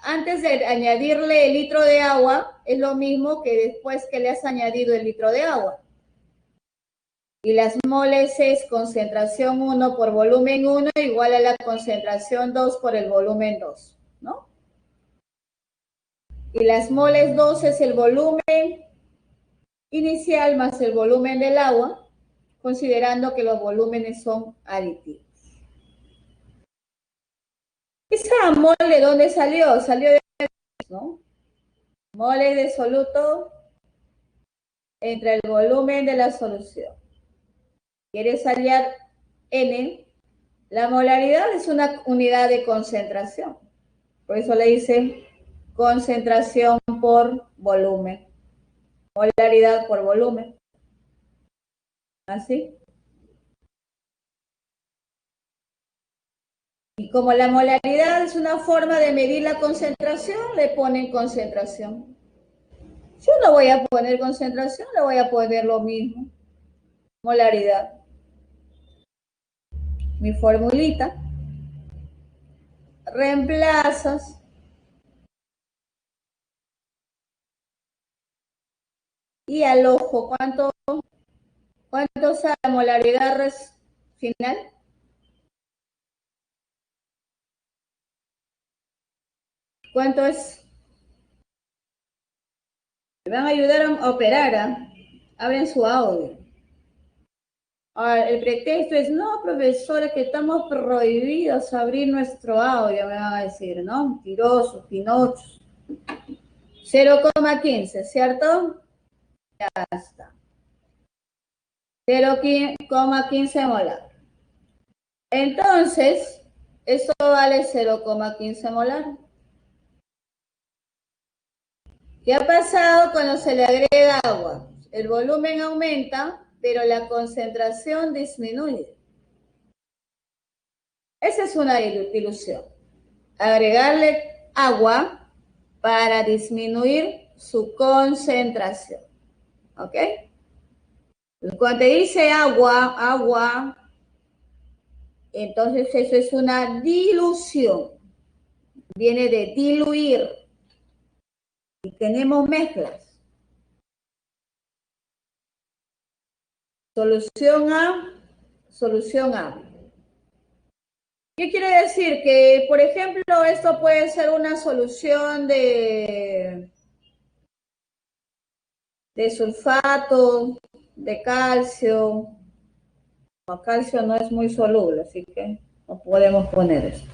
S1: antes de añadirle el litro de agua, es lo mismo que después que le has añadido el litro de agua. Y las moles es concentración 1 por volumen 1 igual a la concentración 2 por el volumen 2, ¿no? Y las moles 2 es el volumen inicial más el volumen del agua, considerando que los volúmenes son aditivos. ¿Esa mol de dónde salió? Salió de, ¿no? Moles de soluto entre el volumen de la solución. ¿Quieres hallar N? La molaridad es una unidad de concentración. Por eso le dicen concentración por volumen. Molaridad por volumen. ¿Así? Y como la molaridad es una forma de medir la concentración, le ponen concentración. Yo no voy a poner concentración, le voy a poner lo mismo. Molaridad. Mi formulita. Reemplazas. Y al ojo, ¿cuánto sale la molaridad final? ¿Cuánto es? Me van a ayudar a operar, ¿eh? abren su audio. Ahora, el pretexto es, no, profesora, que estamos prohibidos a abrir nuestro audio, me van a decir, ¿no? Mentirosos, pinochos. 0,15, ¿cierto? Ya está. 0,15 molar. Entonces, esto vale 0,15 molar. ¿Qué ha pasado cuando se le agrega agua? El volumen aumenta, pero la concentración disminuye. Esa es una dilución. Agregarle agua para disminuir su concentración. ¿Ok? Cuando te dice agua, entonces eso es una dilución. Viene de diluir. Y tenemos mezclas. Solución A, solución A. ¿Qué quiere decir? Que, por ejemplo, esto puede ser una solución de sulfato, de calcio. El calcio no es muy soluble, así que no podemos poner esto.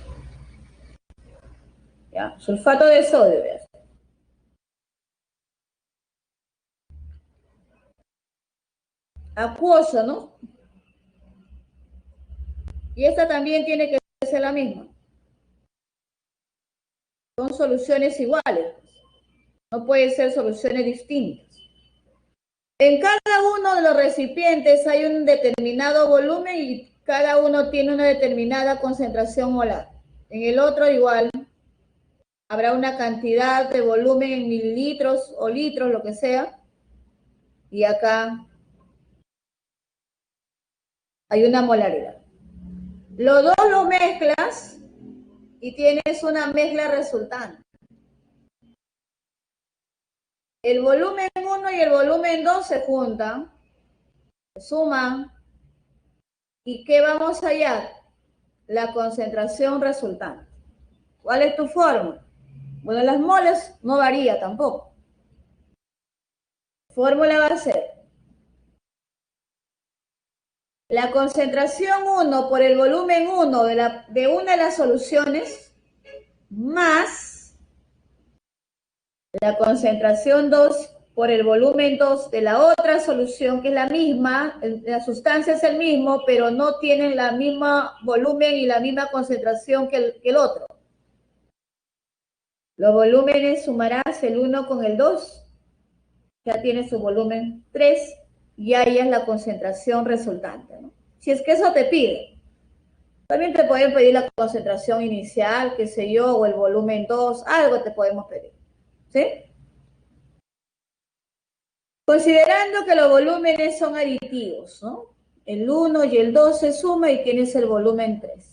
S1: ¿Ya? Sulfato de sodio. ¿Ya? Acuoso, ¿no? Y esta también tiene que ser la misma. Son soluciones iguales. No pueden ser soluciones distintas. En cada uno de los recipientes hay un determinado volumen y cada uno tiene una determinada concentración molar. En el otro igual habrá una cantidad de volumen en mililitros o litros, lo que sea. Y acá hay una molaridad. Los dos lo mezclas y tienes una mezcla resultante. El volumen 1 y el volumen 2 se juntan, se suman. ¿Y qué vamos a hallar? La concentración resultante. ¿Cuál es tu fórmula? Bueno, las moles no varía tampoco. Fórmula va a ser la concentración 1 por el volumen 1 de una de las soluciones más la concentración 2 por el volumen 2 de la otra solución, que es la misma, la sustancia es el mismo, pero no tienen la misma volumen y la misma concentración que el otro. Los volúmenes sumarás el 1 con el 2, ya tiene su volumen 3 y ahí es la concentración resultante, ¿no? Si es que eso te pide. También te pueden pedir la concentración inicial, qué sé yo, o el volumen 2, algo te podemos pedir, ¿sí? Considerando que los volúmenes son aditivos, ¿no? El 1 y el 2 se suman y tienes el volumen 3.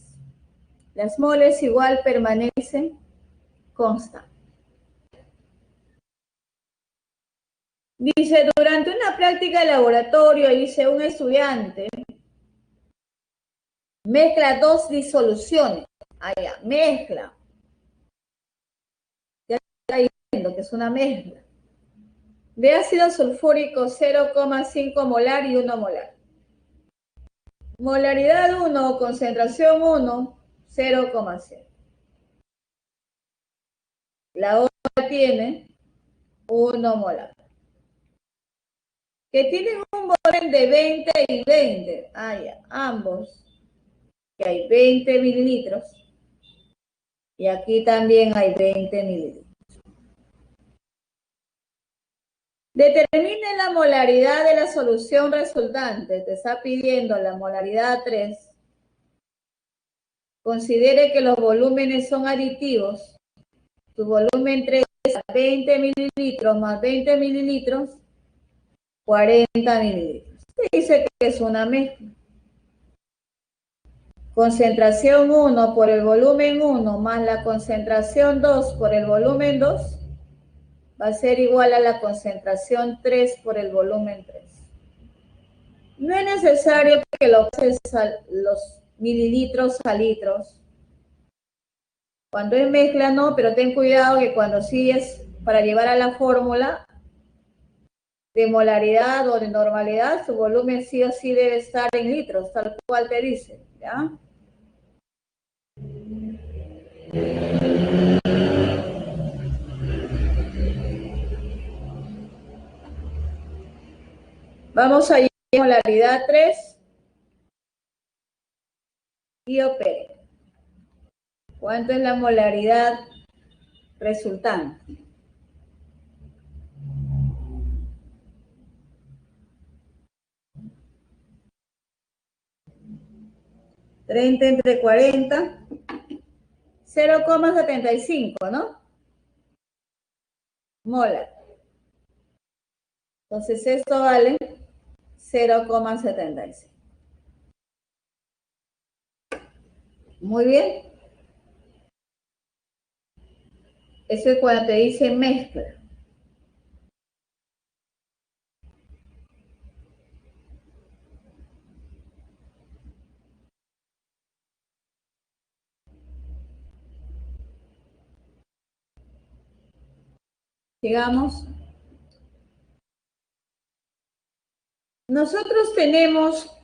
S1: Las moles igual permanecen constantes. Dice, durante una práctica de laboratorio, dice un estudiante, mezcla dos disoluciones. Allá, mezcla. Ya está diciendo que es una mezcla. De ácido sulfúrico 0,5 molar y 1 molar. Molaridad 1, concentración 1, 0,0. La otra tiene 1 molar. Que tienen un volumen de 20 y 20. Ya, ambos. Que hay 20 mililitros. Y aquí también hay 20 mililitros. Determine la molaridad de la solución resultante. Te está pidiendo la molaridad 3. Considere que los volúmenes son aditivos. Tu volumen 3 es 20 mililitros más 20 mililitros, 40 mililitros. Se dice que es una mezcla. Concentración 1 por el volumen 1 más la concentración 2 por el volumen 2 va a ser igual a la concentración 3 por el volumen 3. No es necesario que lo pases los mililitros a litros. Cuando es mezcla no, pero ten cuidado que cuando sí es para llevar a la fórmula, de molaridad o de normalidad, su volumen sí o sí debe estar en litros, tal cual te dice, ¿ya? Vamos a ir a molaridad 3 y opere. ¿Cuánto es la molaridad resultante? ¿30 entre 40? 0,75, ¿no? Molar. Entonces esto vale 0,75. Muy bien. Eso es cuando te dice mezcla. Sigamos. Nosotros tenemos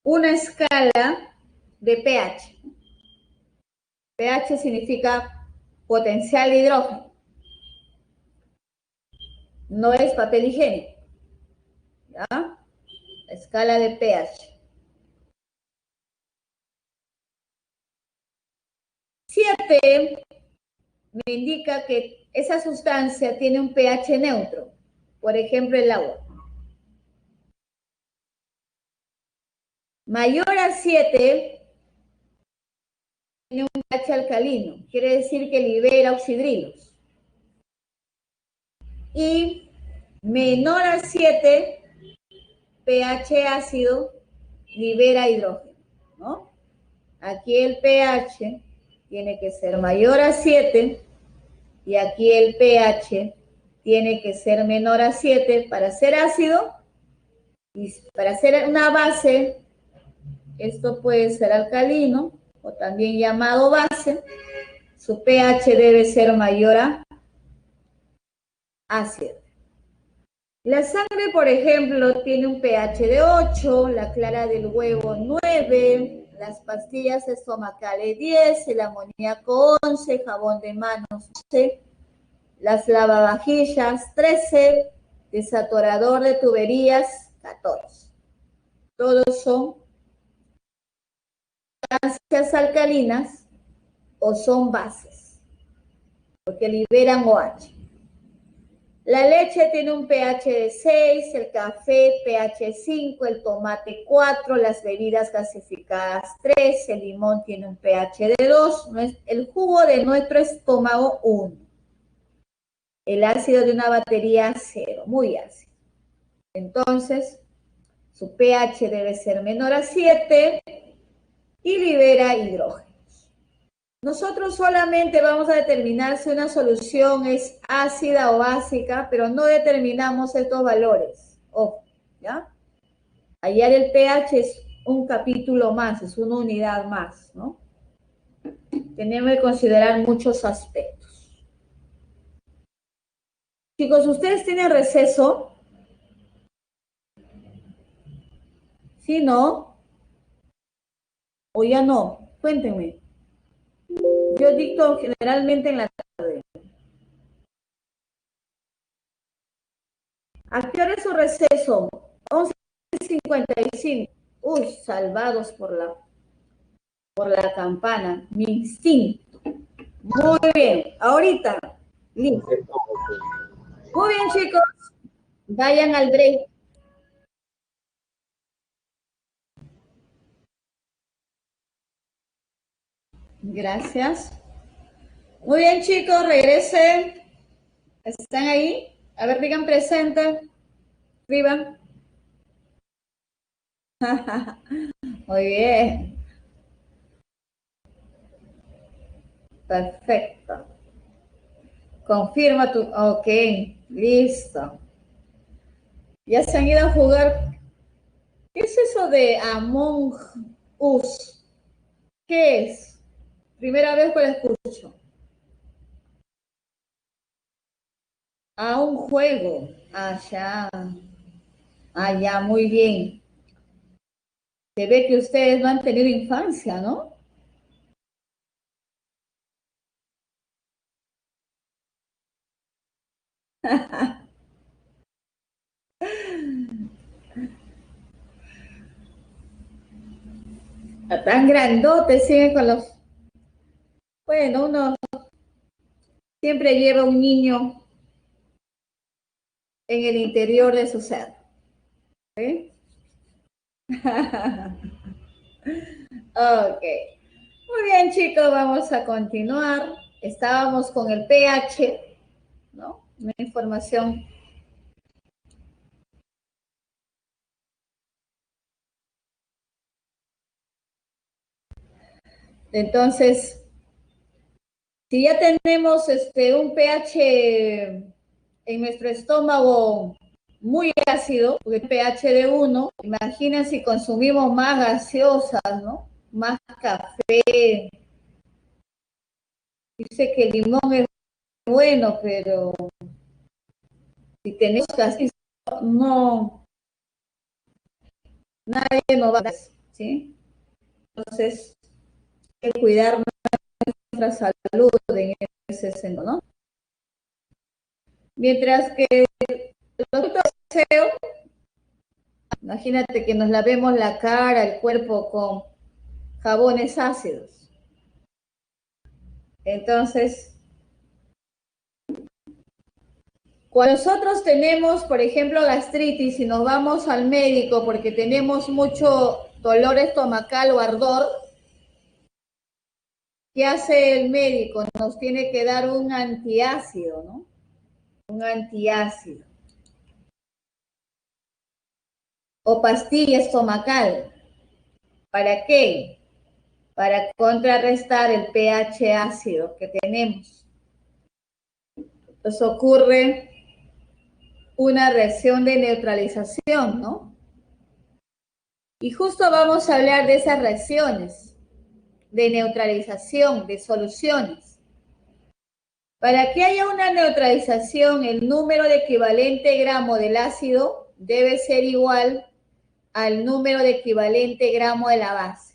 S1: una escala de pH. pH significa potencial de hidrógeno. No es papel higiénico. ¿Ya? La escala de pH. 7 me indica que esa sustancia tiene un pH neutro. Por ejemplo, el agua. Mayor a 7 tiene un pH alcalino. Quiere decir que libera oxidrilos. Y menor a 7, pH ácido, libera hidrógeno, ¿no? Aquí el pH tiene que ser mayor a 7 y aquí el pH tiene que ser menor a 7 para ser ácido y para ser una base, esto puede ser alcalino o también llamado base, su pH debe ser mayor a 7. La sangre, por ejemplo, tiene un pH de 8, la clara del huevo 9, las pastillas estomacales 10, el amoníaco 11, jabón de manos 11, las lavavajillas 13, desatorador de tuberías 14. Todos son sustancias alcalinas o son bases, porque liberan OH. La leche tiene un pH de 6, el café pH 5, el tomate 4, las bebidas gasificadas 3, el limón tiene un pH de 2, el jugo de nuestro estómago 1, el ácido de una batería 0, muy ácido. Entonces, su pH debe ser menor a 7 y libera hidrógeno. Nosotros solamente vamos a determinar si una solución es ácida o básica, pero no determinamos estos valores. Ojo, ¿ya? Hallar el pH es un capítulo más, es una unidad más, ¿no? Tenemos que considerar muchos aspectos. Chicos, ¿ustedes tienen receso? ¿Sí, no? ¿O ya no? Cuéntenme. Yo dicto generalmente en la tarde. ¿A qué hora es su receso? 11:55. Uy, salvados por la campana. Mi instinto. Muy bien. Ahorita. Listo. Muy bien, chicos. Vayan al break. Gracias. Muy bien, chicos. Regresen. ¿Están ahí? A ver, digan presente. Arriba. Muy bien. Perfecto. Confirma tu... Ok. Listo. Ya se han ido a jugar. ¿Qué es eso de Among Us? ¿Qué es? Primera vez que lo escucho. A un juego. Allá. Allá, muy bien. Se ve que ustedes no han tenido infancia, ¿no? Tan grandote, siguen con los... Bueno, uno siempre lleva un niño en el interior de su ser. ¿Sí? Ok. Muy bien, chicos, vamos a continuar. Estábamos con el pH, ¿no? Una información. Entonces, si ya tenemos un pH en nuestro estómago muy ácido, el pH de 1, imaginen si consumimos más gaseosas, ¿no? Más café. Dice que el limón es bueno, pero si tenemos casi no, nadie nos va a dar, ¿sí? Entonces, hay que cuidar nuestra salud en ese sentido, ¿no? Mientras que los productos de aseo, imagínate que nos lavemos la cara, el cuerpo con jabones ácidos. Entonces, cuando nosotros tenemos, por ejemplo, gastritis y nos vamos al médico porque tenemos mucho dolor estomacal o ardor, ¿qué hace el médico? Nos tiene que dar un antiácido, ¿no? Un antiácido. O pastilla estomacal. ¿Para qué? Para contrarrestar el pH ácido que tenemos. Entonces ocurre una reacción de neutralización, ¿no? Y justo vamos a hablar de esas reacciones de neutralización, de soluciones. Para que haya una neutralización, el número de equivalente gramo del ácido debe ser igual al número de equivalente gramo de la base.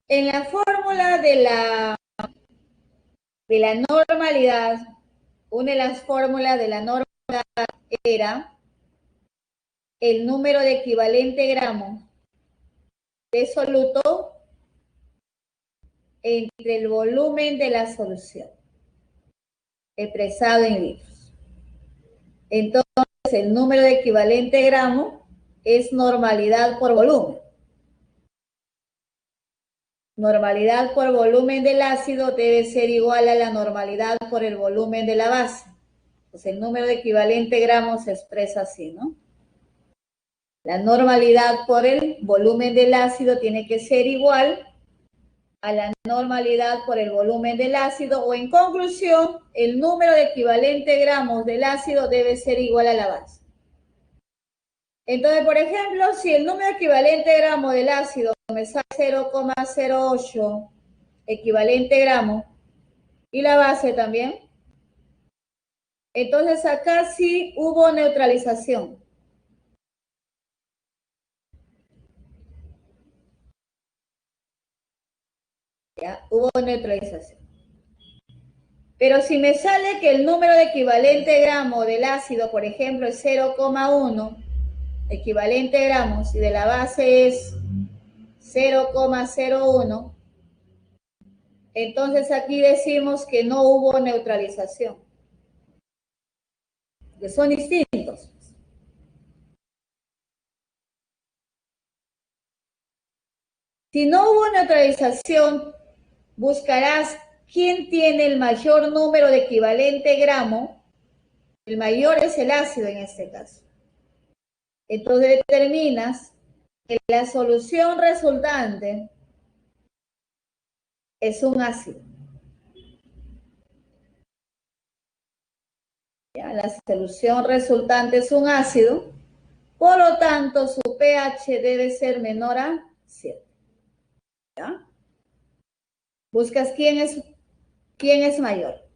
S1: En la fórmula de la normalidad, una de las fórmulas de la normalidad era el número de equivalente gramo de soluto entre el volumen de la solución, expresado en litros. Entonces, el número de equivalente gramo es normalidad por volumen. Normalidad por volumen del ácido debe ser igual a la normalidad por el volumen de la base. Pues el número de equivalente gramos se expresa así, ¿no? La normalidad por el volumen del ácido tiene que ser igual a la normalidad por el volumen del ácido, o en conclusión, el número de equivalente gramos del ácido debe ser igual a la base. Entonces, por ejemplo, si el número equivalente gramo del ácido me sale 0,08 equivalente gramo y la base también, entonces acá sí hubo neutralización. ¿Ya? Hubo neutralización. Pero si me sale que el número de equivalente gramo del ácido, por ejemplo, es 0,1 equivalente gramos y de la base es 0,01, entonces aquí decimos que no hubo neutralización, que son distintos. Si no hubo neutralización, buscarás quién tiene el mayor número de equivalente gramo. El mayor es el ácido en este caso. Entonces determinas que la solución resultante es un ácido. ¿Ya? La solución resultante es un ácido, por lo tanto su pH debe ser menor a 7. ¿Ya? Buscas quién es mayor.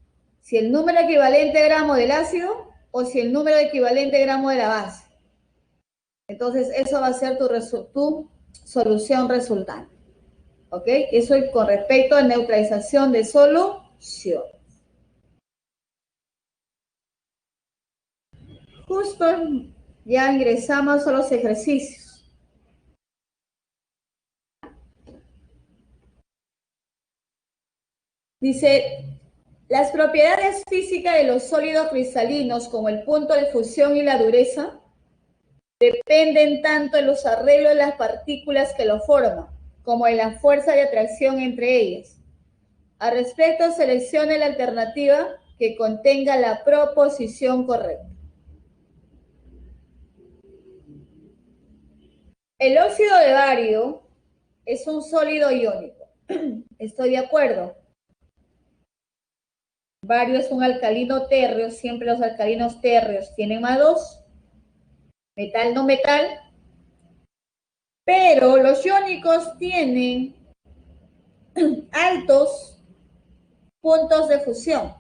S1: Si el número equivalente gramo del ácido o si el número equivalente gramo de la base. Entonces, eso va a ser tu solución resultante. ¿Ok? Eso es con respecto a neutralización de solución. Justo ya ingresamos a los ejercicios. Dice, las propiedades físicas de los sólidos cristalinos, como el punto de fusión y la dureza, dependen tanto de los arreglos de las partículas que lo forman, como de la fuerza de atracción entre ellas. Al respecto, seleccione la alternativa que contenga la proposición correcta. El óxido de bario es un sólido iónico. Estoy de acuerdo. Bario es un alcalino térreo, siempre los alcalinos térreos tienen +2, metal no metal, pero los iónicos tienen altos puntos de fusión,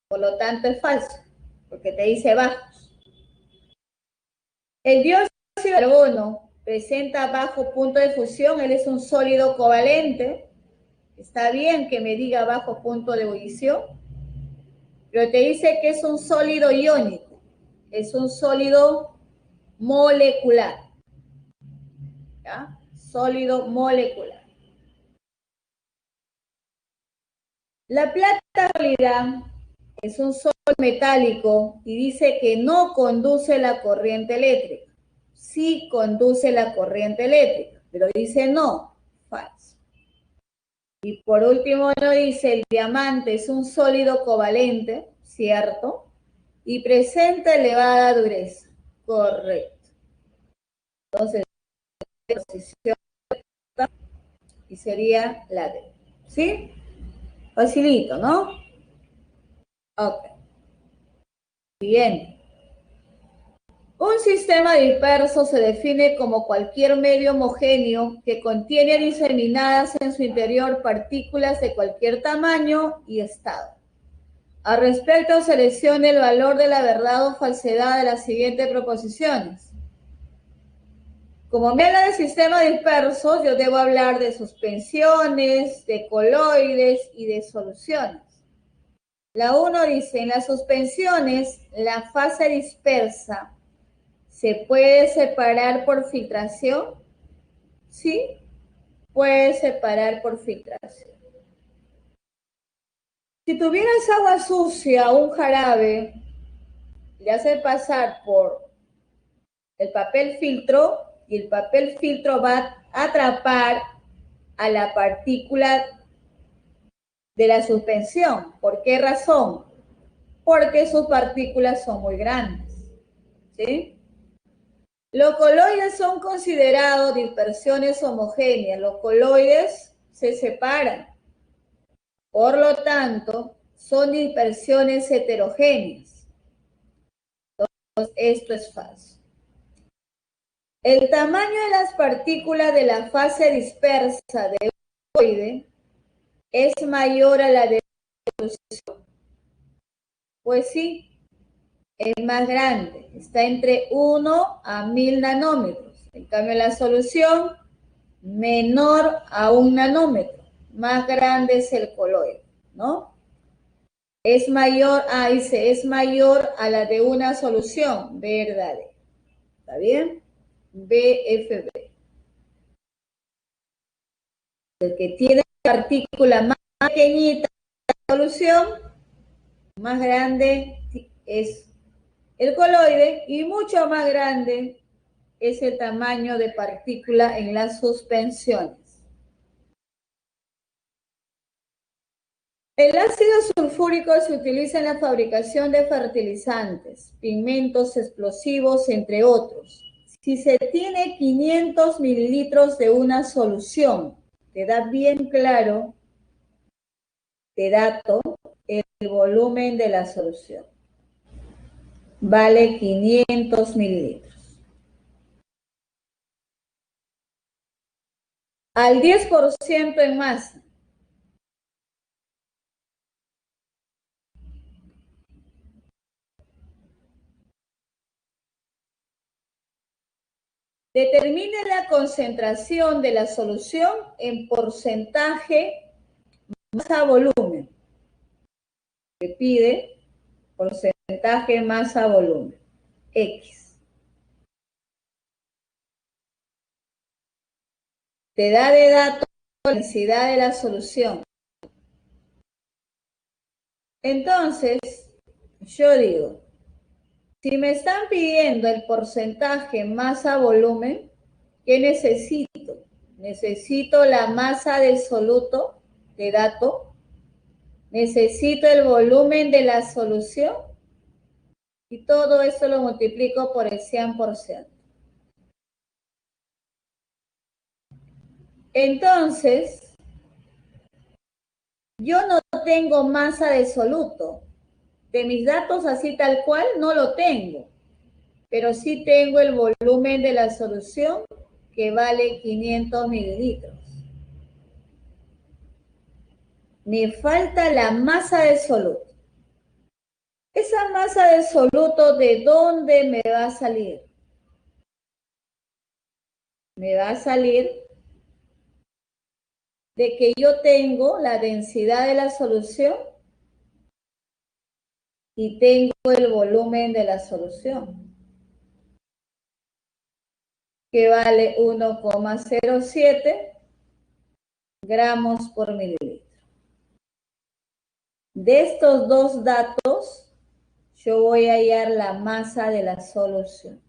S1: por lo tanto es falso, porque te dice bajos. El dióxido de carbono presenta bajo punto de fusión, él es un sólido covalente, está bien que me diga bajo punto de ebullición, pero te dice que es un sólido iónico, es un sólido molecular, ¿ya? Sólido molecular. La plata sólida es un sólido metálico y dice que no conduce la corriente eléctrica. Sí conduce la corriente eléctrica, pero dice no, falso. Y por último nos dice el diamante es un sólido covalente, ¿cierto? Y presenta elevada dureza, correcto. Entonces, la posición y sería la D, ¿sí? Facilito, ¿no? Ok. Bien. Un sistema disperso se define como cualquier medio homogéneo que contiene diseminadas en su interior partículas de cualquier tamaño y estado. Al respecto, seleccione el valor de la verdad o falsedad de las siguientes proposiciones. Como me habla de sistemas dispersos, yo debo hablar de suspensiones, de coloides y de soluciones. La 1 dice, en las suspensiones, la fase dispersa ¿se puede separar por filtración? Sí, puede separar por filtración. Si tuvieras agua sucia o un jarabe, le hace pasar por el papel filtro y el papel filtro va a atrapar a la partícula de la suspensión. ¿Por qué razón? Porque sus partículas son muy grandes. ¿Sí? Los coloides son considerados dispersiones homogéneas. Los coloides se separan. Por lo tanto, son dispersiones heterogéneas. Entonces, esto es falso. El tamaño de las partículas de la fase dispersa de un coloide es mayor a la de la solución. Pues sí, es más grande. Está entre 1 a 1000 nanómetros. En cambio, la solución menor a 1 nanómetro. Más grande es el coloide, ¿no? Es mayor, dice, es mayor a la de una solución verdadera. ¿Está bien? BFB. El que tiene partícula más pequeñita de la solución, más grande es el coloide y mucho más grande es el tamaño de partícula en las suspensiones. El ácido sulfúrico se utiliza en la fabricación de fertilizantes, pigmentos explosivos, entre otros. Si se tiene 500 mililitros de una solución, te da bien claro, te dato, el volumen de la solución. Vale 500 mililitros. Al 10% en masa. Determine la concentración de la solución en porcentaje masa volumen. Te pide porcentaje masa volumen. X. Te da de dato la densidad de la solución. Entonces, yo digo, si me están pidiendo el porcentaje masa-volumen, ¿qué necesito? Necesito la masa del soluto de dato, necesito el volumen de la solución y todo eso lo multiplico por el 100%. Entonces, yo no tengo masa de soluto. De mis datos así tal cual no lo tengo, pero sí tengo el volumen de la solución que vale 500 mililitros. Me falta la masa de soluto. Esa masa de soluto, ¿de dónde me va a salir? Me va a salir de que yo tengo la densidad de la solución y tengo el volumen de la solución, que vale 1,07 gramos por mililitro. De estos dos datos, yo voy a hallar la masa de la solución.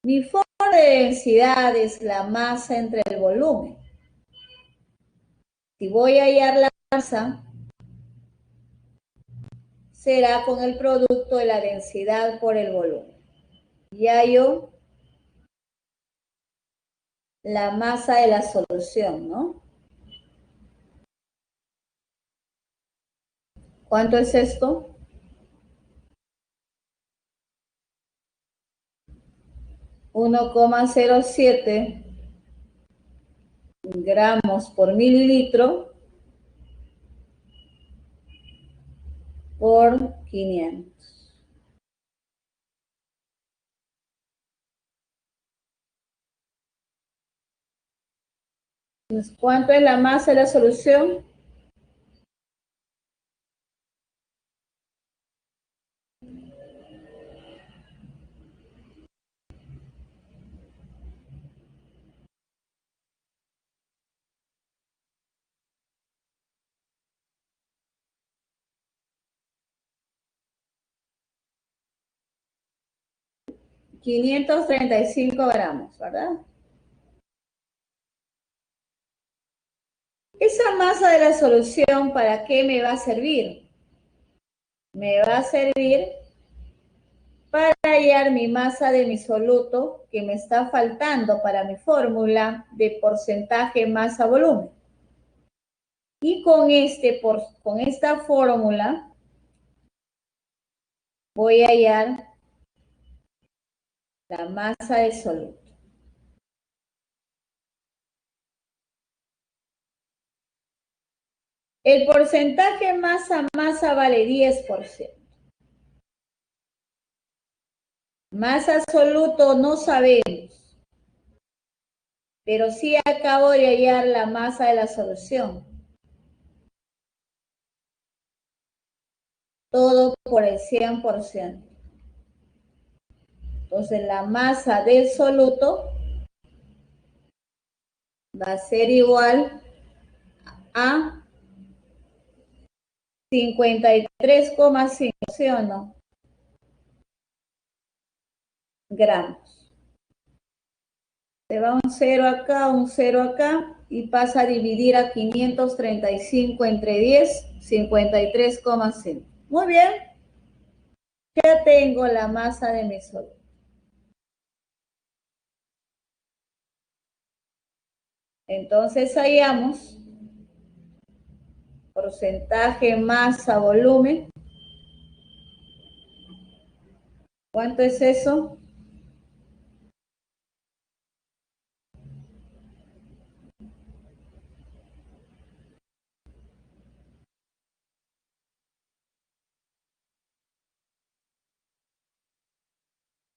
S1: Mi forma de densidad es la masa entre el volumen. Si voy a hallar la masa, será con el producto de la densidad por el volumen. Y hallo la masa de la solución, ¿no? ¿Cuánto es esto? 1,07 gramos por mililitro por 500. Entonces, ¿cuánto es la masa de la solución? $535 gramos, ¿verdad? Esa masa de la solución, ¿para qué me va a servir? Me va a servir para hallar mi masa de mi soluto que me está faltando para mi fórmula de porcentaje masa-volumen. Y con esta fórmula voy a hallar la masa del soluto. El porcentaje masa-masa vale 10%. Masa soluto no sabemos, pero sí acabo de hallar la masa de la solución. Todo por el 100%. Entonces la masa del soluto va a ser igual a 53,5, ¿sí o no? Gramos. Se va un 0 acá, un 0 acá y pasa a dividir a 535 entre 10, 53,5. Muy bien, ya tengo la masa de mi soluto. Entonces hallamos porcentaje masa volumen. ¿Cuánto es eso?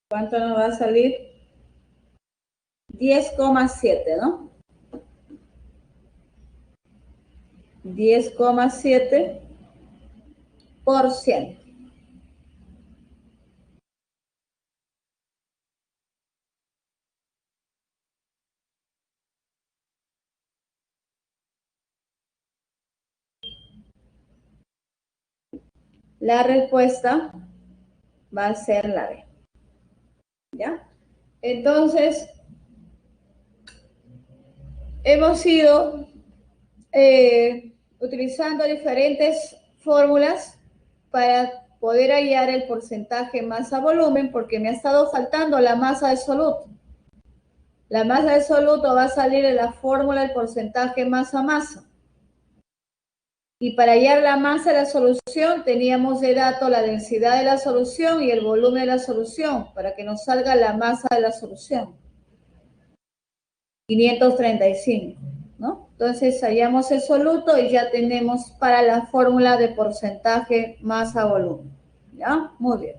S1: ¿Cuánto nos va a salir? 10,7, ¿no? 10,7%. La respuesta va a ser la B. ¿Ya? Entonces, hemos ido utilizando diferentes fórmulas para poder hallar el porcentaje masa-volumen, porque me ha estado faltando la masa de soluto. La masa de soluto va a salir en la fórmula del porcentaje masa-masa. Y para hallar la masa de la solución teníamos de dato la densidad de la solución y el volumen de la solución para que nos salga la masa de la solución. 535, ¿no? Entonces hallamos el soluto y ya tenemos para la fórmula de porcentaje masa-volumen. ¿Ya? Muy bien.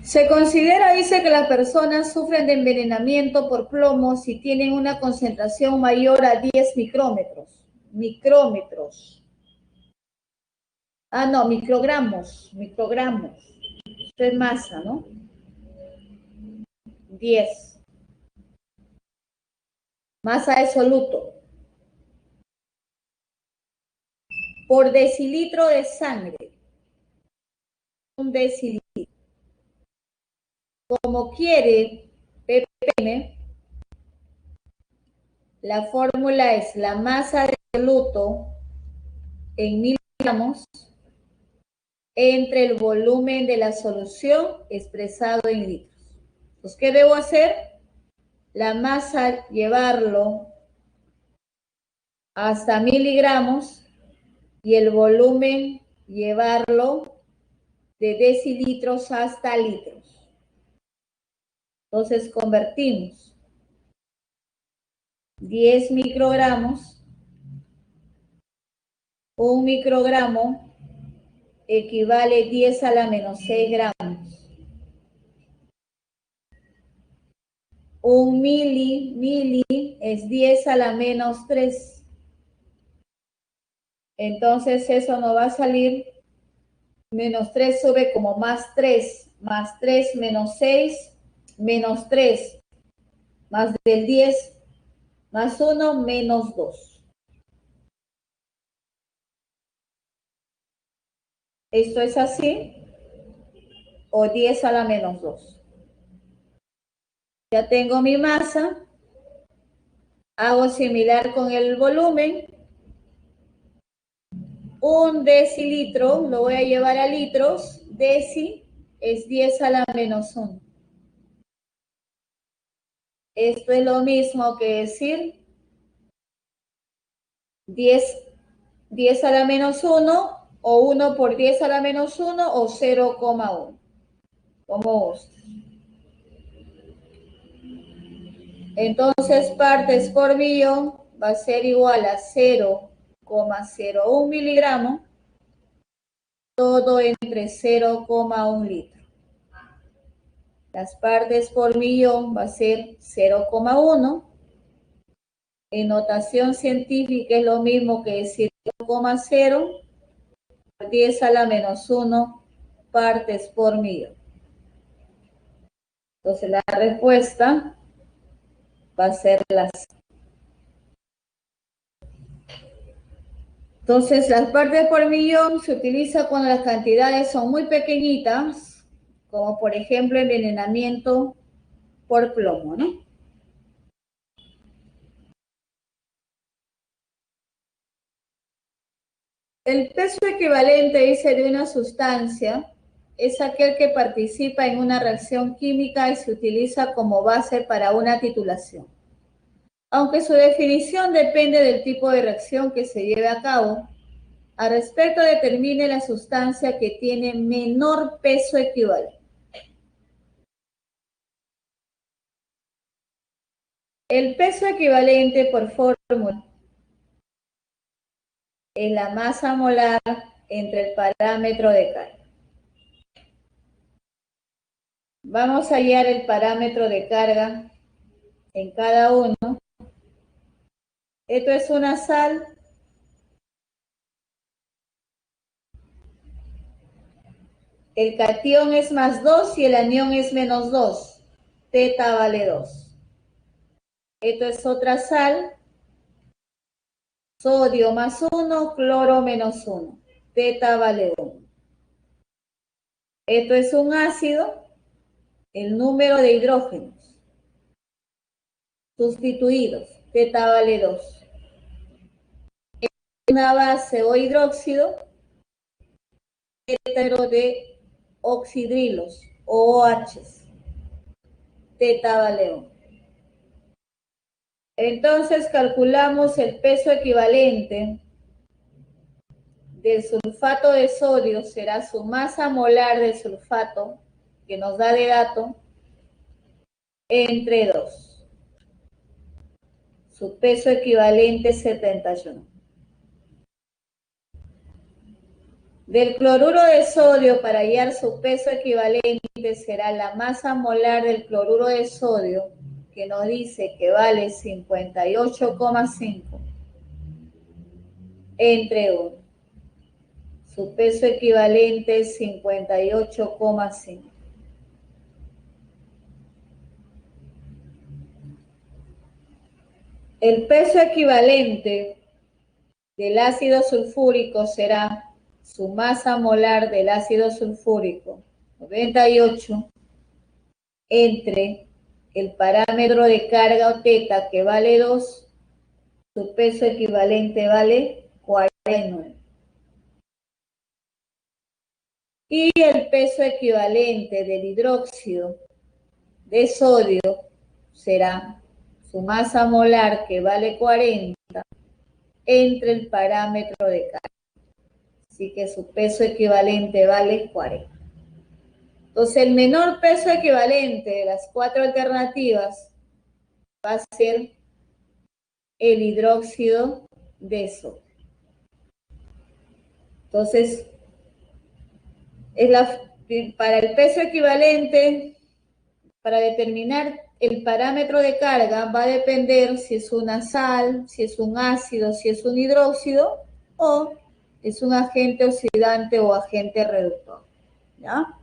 S1: Se considera, dice, que las personas sufren de envenenamiento por plomo si tienen una concentración mayor a 10 micrómetros. Micrómetros. Ah, no, microgramos. Esto es masa, ¿no? 10. Masa de soluto. Por decilitro de sangre. Un decilitro. Como quiere ppm, la fórmula es la masa de soluto en miligramos entre el volumen de la solución expresado en litros. Entonces, ¿qué debo hacer? La masa, llevarlo hasta miligramos y el volumen, llevarlo de decilitros hasta litros. Entonces, convertimos 10 microgramos. Un microgramo equivale 10 a la menos 6 gramos. Un mili es 10 a la menos 3. Entonces eso nos va a salir, menos 3 sube como más 3 menos 6, menos 3, más del 10, más 1, menos 2. Esto es así, o 10 a la menos 2. Ya tengo mi masa, hago similar con el volumen. Un decilitro lo voy a llevar a litros. Deci es 10 a la menos 1. Esto es lo mismo que decir 10 a la menos 1 o 1 por 10 a la menos 1 o 0,1. Como guste. Entonces, partes por millón va a ser igual a 0,01 miligramos, todo entre 0,1 litro. Las partes por millón va a ser 0,1. En notación científica es lo mismo que decir 0,0 por 10 a la menos 1 partes por millón. Entonces la respuesta va a ser la C. Entonces las partes por millón se utiliza cuando las cantidades son muy pequeñitas, como por ejemplo envenenamiento por plomo, ¿no? El peso equivalente, dice, de una sustancia es aquel que participa en una reacción química y se utiliza como base para una titulación. Aunque su definición depende del tipo de reacción que se lleve a cabo, al respecto determine la sustancia que tiene menor peso equivalente. El peso equivalente por fórmula es la masa molar entre el parámetro de carga. Vamos a hallar el parámetro de carga en cada uno. Esto es una sal. El catión es +2 y el anión es -2. Teta vale 2. Esto es otra sal. Sodio +1, cloro -1. Teta vale 1. Esto es un ácido. El número de hidrógenos sustituidos. Teta vale 2. Una base o hidróxido. Teta de oxidrilos o OHs. Teta vale 1. Entonces calculamos el peso equivalente del sulfato de sodio, será su masa molar del sulfato, que nos da de dato, entre 2. Su peso equivalente es 71. Del cloruro de sodio, para hallar su peso equivalente, será la masa molar del cloruro de sodio, que nos dice que vale 58,5 entre 1. Su peso equivalente es 58,5. El peso equivalente del ácido sulfúrico será su masa molar del ácido sulfúrico, 98, entre el parámetro de carga o teta, que vale 2, su peso equivalente vale 49. Y el peso equivalente del hidróxido de sodio será su masa molar, que vale 40, entre el parámetro de carga. Así que su peso equivalente vale 40. Entonces, el menor peso equivalente de las 4 alternativas va a ser el hidróxido de sodio. Entonces, para el peso equivalente, para determinar el parámetro de carga, va a depender si es una sal, si es un ácido, si es un hidróxido, o es un agente oxidante o agente reductor. ¿Ya?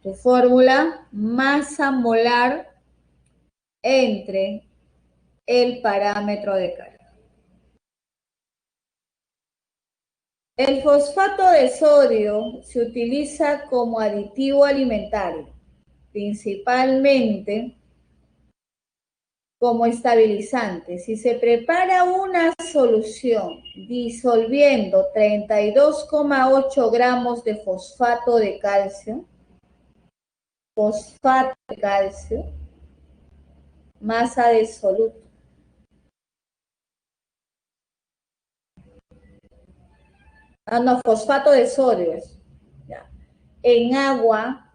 S1: Tu fórmula, masa molar entre el parámetro de carga. El fosfato de sodio se utiliza como aditivo alimentario, principalmente como estabilizante. Si se prepara una solución disolviendo 32,8 gramos de fosfato de calcio, masa de soluto. No, fosfato de sodio. Ya. En agua,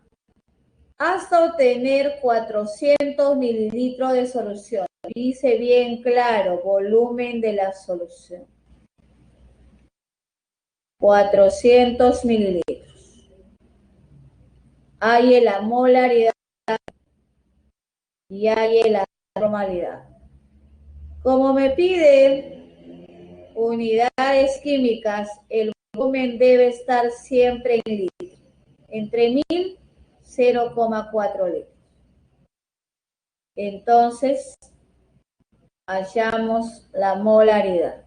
S1: hasta obtener 400 mililitros de solución. Dice bien claro, volumen de la solución. 400 mililitros. Hay la molaridad y hay la normalidad. Como me pide unidades químicas, el volumen debe estar siempre en litros. Entre 1000, 0,4 litros. Entonces, hallamos la molaridad.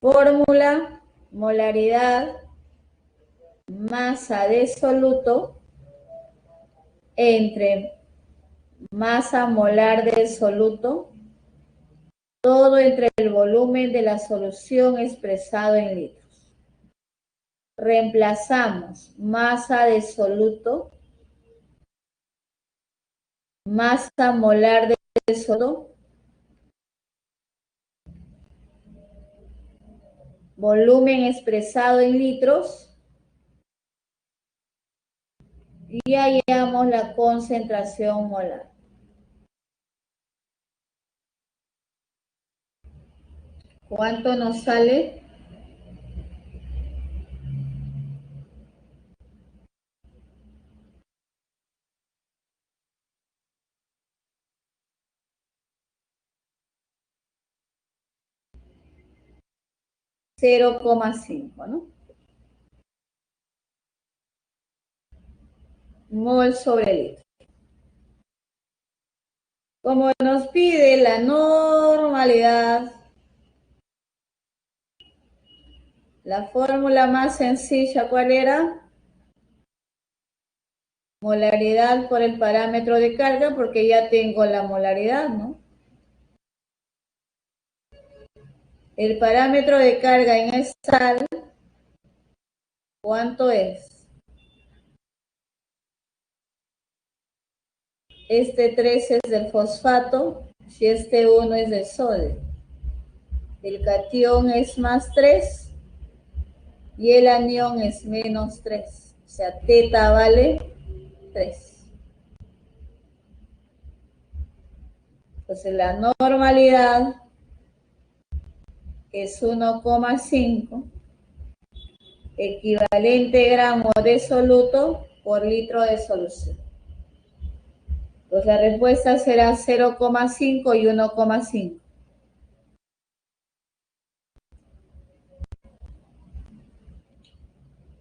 S1: Fórmula, molaridad, masa de soluto entre masa molar del soluto, todo entre el volumen de la solución expresado en litros. Reemplazamos masa de soluto, masa molar del soluto, volumen expresado en litros, y hallamos la concentración molar. ¿Cuánto nos sale? 0,5, ¿no? Mol sobre litro. Como nos pide la normalidad, la fórmula más sencilla, ¿cuál era? Molaridad por el parámetro de carga, porque ya tengo la molaridad, ¿no? El parámetro de carga en esta sal, ¿cuánto es? Este 3 es del fosfato, si este 1 es del sodio. El catión es más 3 y el anión es menos 3. O sea, teta vale 3. Entonces la normalidad es 1,5, equivalente gramo de soluto por litro de solución. Pues la respuesta será 0,5 y 1,5.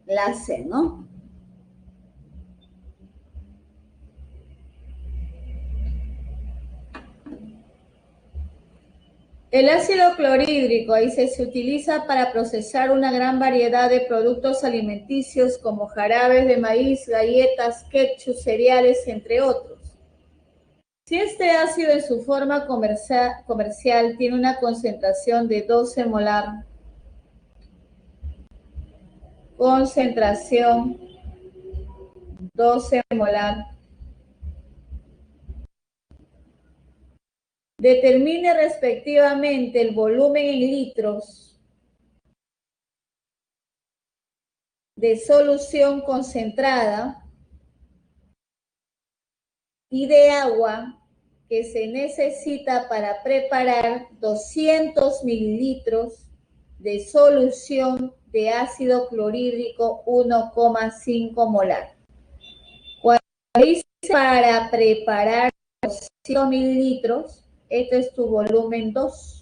S1: La C, ¿no? El ácido clorhídrico ahí se utiliza para procesar una gran variedad de productos alimenticios como jarabes de maíz, galletas, ketchup, cereales, entre otros. Si este ácido en su forma comercial tiene una concentración de 12 molar, concentración 12 molar, determine respectivamente el volumen en litros de solución concentrada y de agua que se necesita para preparar 200 mililitros de solución de ácido clorhídrico 1,5 molar. Cuando dice para preparar 200 mililitros, este es tu volumen 2.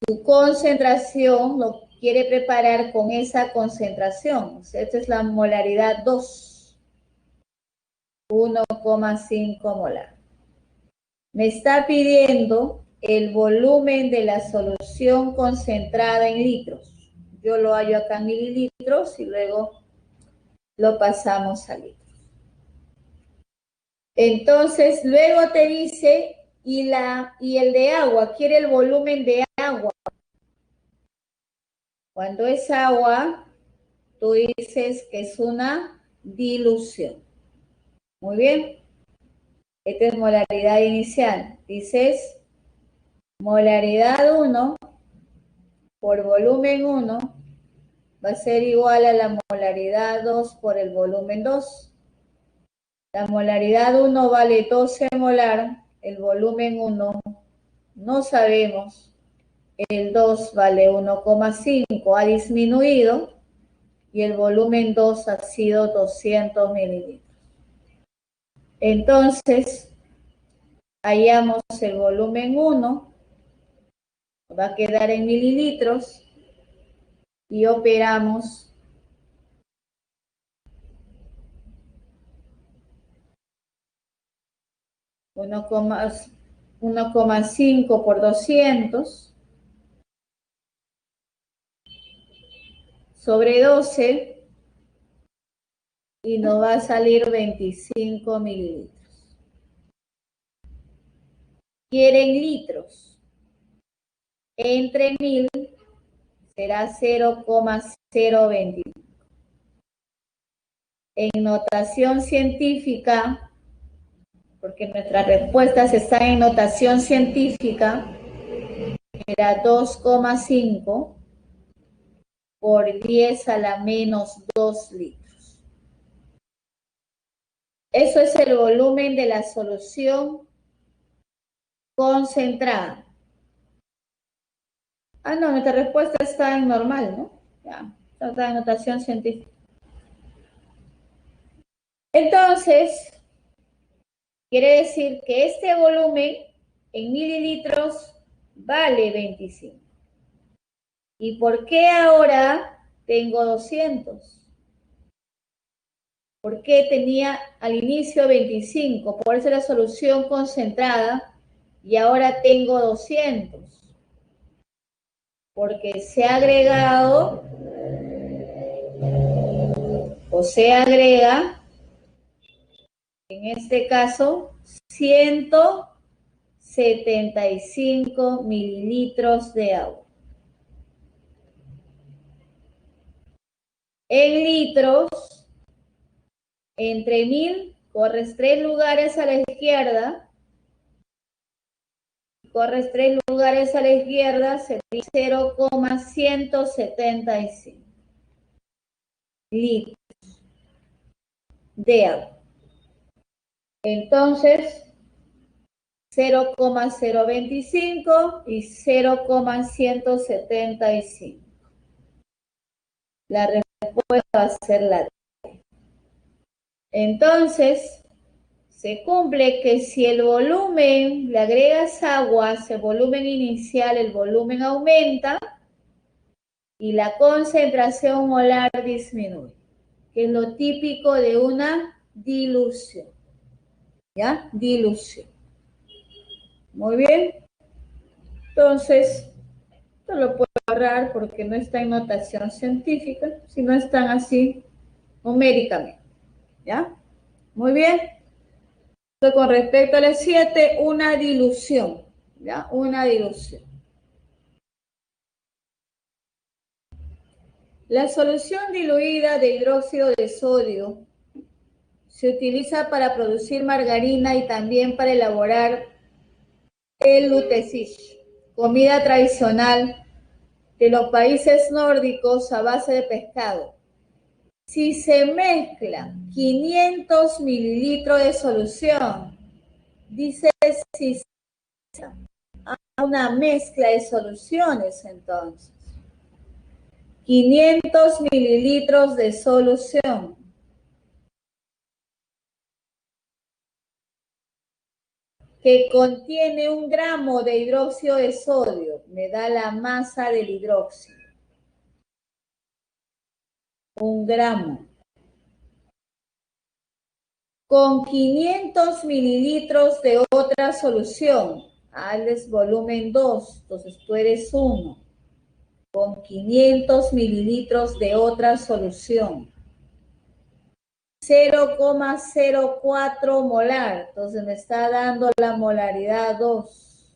S1: Tu concentración lo quiere preparar con esa concentración. O sea, esta es la molaridad 2. 1,5 molar. Me está pidiendo el volumen de la solución concentrada en litros. Yo lo hallo acá en mililitros y luego lo pasamos a litros. Entonces, luego te dice, y el de agua, quiere el volumen de agua. Cuando es agua, tú dices que es una dilución. Muy bien. Esta es molaridad inicial. Dices molaridad 1 por volumen 1 va a ser igual a la molaridad 2 por el volumen 2. La molaridad 1 vale 12 molar, el volumen 1 no sabemos, el 2 vale 1,5, ha disminuido y el volumen 2 ha sido 200 mililitros. Entonces, hallamos el volumen 1, va a quedar en mililitros y operamos 1,5 por 200 sobre 12 y nos va a salir 25 mililitros. Quieren litros. Entre 1000 será 0,025. En notación científica, porque nuestras respuestas están en notación científica, era 2,5 por 10 a la menos 2 litros. Eso es el volumen de la solución concentrada. Ah, no, nuestra respuesta está en normal, ¿no? Ya, está en notación científica. Entonces, quiere decir que este volumen en mililitros vale 25. ¿Y por qué ahora tengo 200? ¿Por qué tenía al inicio 25? Por eso la solución concentrada y ahora tengo 200. Porque se ha agregado o se agrega, en este caso, 175 mililitros de agua. En litros, entre 1000, corres 3 lugares a la izquierda. Corres 3 lugares a la izquierda, sería 0,175 litros de agua. Entonces, 0,025 y 0,175. La respuesta va a ser la D. Entonces, se cumple que si el volumen, le agregas agua, el volumen inicial, el volumen aumenta y la concentración molar disminuye, que es lo típico de una dilución. ¿Ya? Dilución. Muy bien. Entonces, esto lo puedo ahorrar porque no está en notación científica, sino están así numéricamente. ¿Ya? Muy bien. Entonces, con respecto a las 7, una dilución. ¿Ya? Una dilución. La solución diluida de hidróxido de sodio se utiliza para producir margarina y también para elaborar el lutecish, comida tradicional de los países nórdicos a base de pescado. Si se mezcla 500 mililitros de solución, dice si se hace una mezcla de soluciones entonces. 500 mililitros de solución. Que contiene 1 gramo de hidróxido de sodio, me da la masa del hidróxido. 1 gramo. Con 500 mililitros de otra solución, es volumen 2, entonces tú eres 1. Con 500 mililitros de otra solución. 0,04 molar, entonces me está dando la molaridad 2.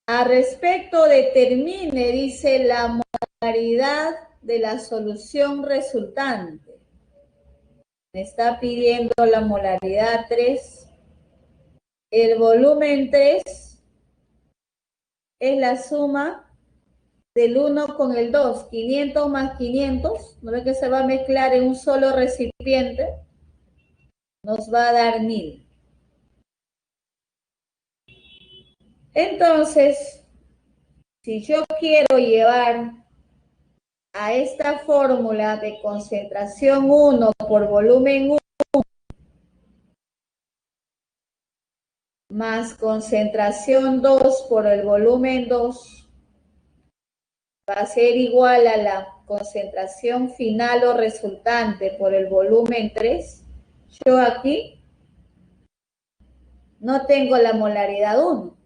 S1: A respecto, determine, dice, la molaridad de la solución resultante. Me está pidiendo la molaridad 3. El volumen 3 es la suma del 1 con el 2. 500 más 500. ¿No ve que se va a mezclar en un solo recipiente? Nos va a dar 1000. Entonces, si yo quiero llevar a esta fórmula de concentración 1 por volumen 1 más concentración 2 por el volumen 2 va a ser igual a la concentración final o resultante por el volumen 3. Yo aquí no tengo la molaridad 1.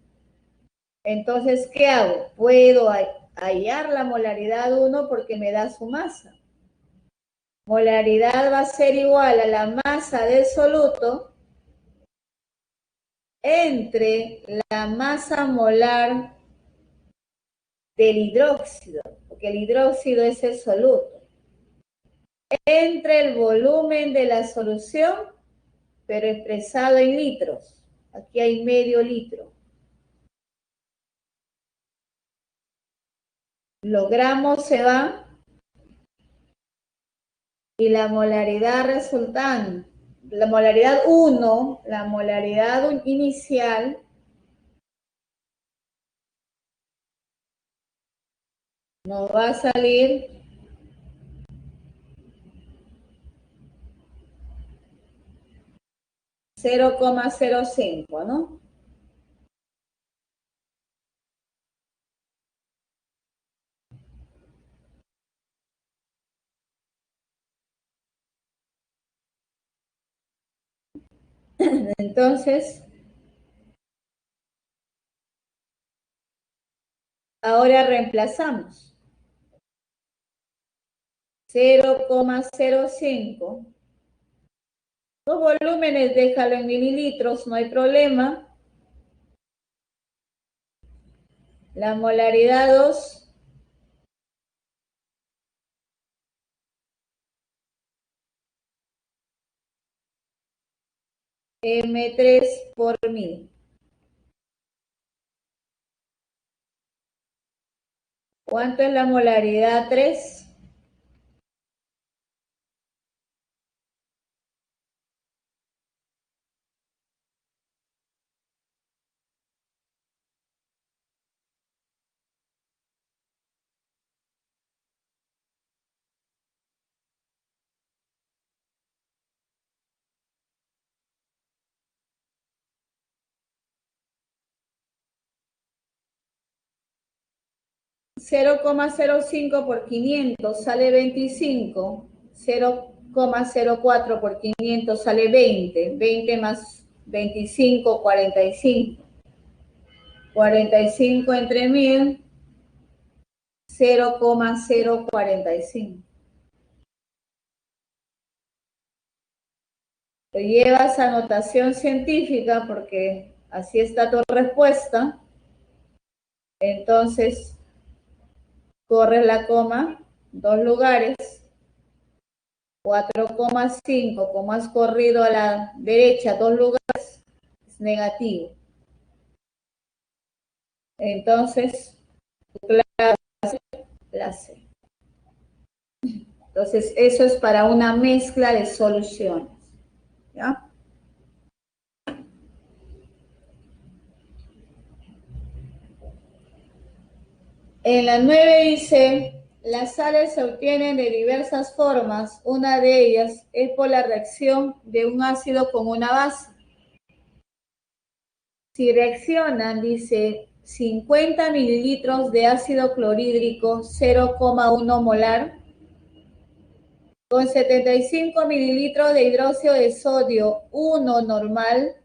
S1: Entonces, ¿qué hago? Puedo hallar la molaridad 1 porque me da su masa. Molaridad va a ser igual a la masa del soluto entre la masa molar del hidróxido, porque el hidróxido es el soluto, entre el volumen de la solución, pero expresado en litros. Aquí hay medio litro. Los gramos se van y la molaridad resultante, la molaridad 1, la molaridad inicial, nos va a salir 0,05, ¿no? Entonces, ahora reemplazamos 0,05. Los volúmenes déjalo en mililitros, no hay problema. La molaridad 2 M3 por 1000. ¿Cuánto es la molaridad 3? $0,05 por 500 sale 25. 0,04 por 500 sale 20. 20 más 25, 45. 45 entre 1000, 0,045. Lo llevas a notación científica porque así está tu respuesta. Entonces, corres la coma, 2 lugares. 4,5, como has corrido a la derecha 2 lugares, es negativo. Entonces, la C. Entonces, eso es para una mezcla de soluciones. ¿Ya? En la 9 dice, las sales se obtienen de diversas formas. Una de ellas es por la reacción de un ácido con una base. Si reaccionan, dice, 50 mililitros de ácido clorhídrico, 0,1 molar, con 75 mililitros de hidróxido de sodio 1 normal,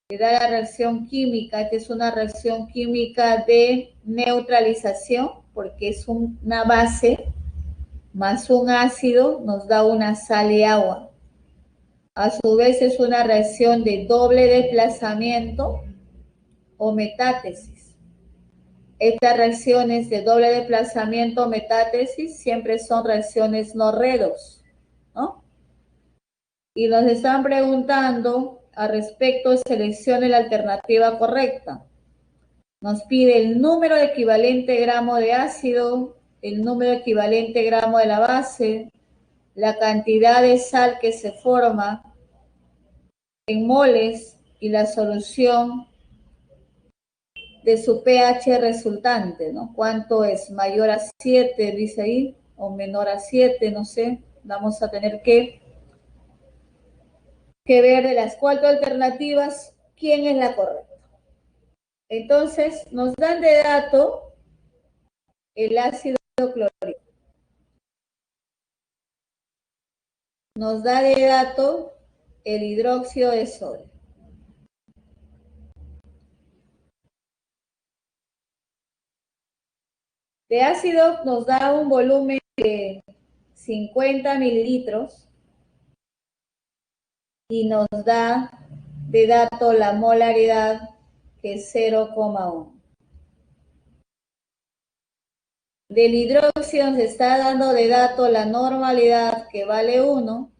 S1: que da la reacción química, que es una reacción química de neutralización, porque es una base más un ácido, nos da una sal y agua. A su vez es una reacción de doble desplazamiento o metátesis. Estas reacciones de doble desplazamiento o metátesis siempre son reacciones no redox, ¿no? Y nos están preguntando al respecto, seleccione la alternativa correcta. Nos pide el número equivalente gramo de ácido, el número equivalente gramo de la base, la cantidad de sal que se forma en moles y la solución de su pH resultante, ¿no? ¿Cuánto es? Mayor a 7, dice ahí, o menor a 7, no sé. Vamos a tener que ver de las 4 alternativas quién es la correcta. Entonces, nos dan de dato el ácido clorhídrico. Nos da de dato el hidróxido de sodio. De ácido nos da un volumen de 50 mililitros y nos da de dato la molaridad que es 0,1. Del hidróxido nos está dando de dato la normalidad que vale 1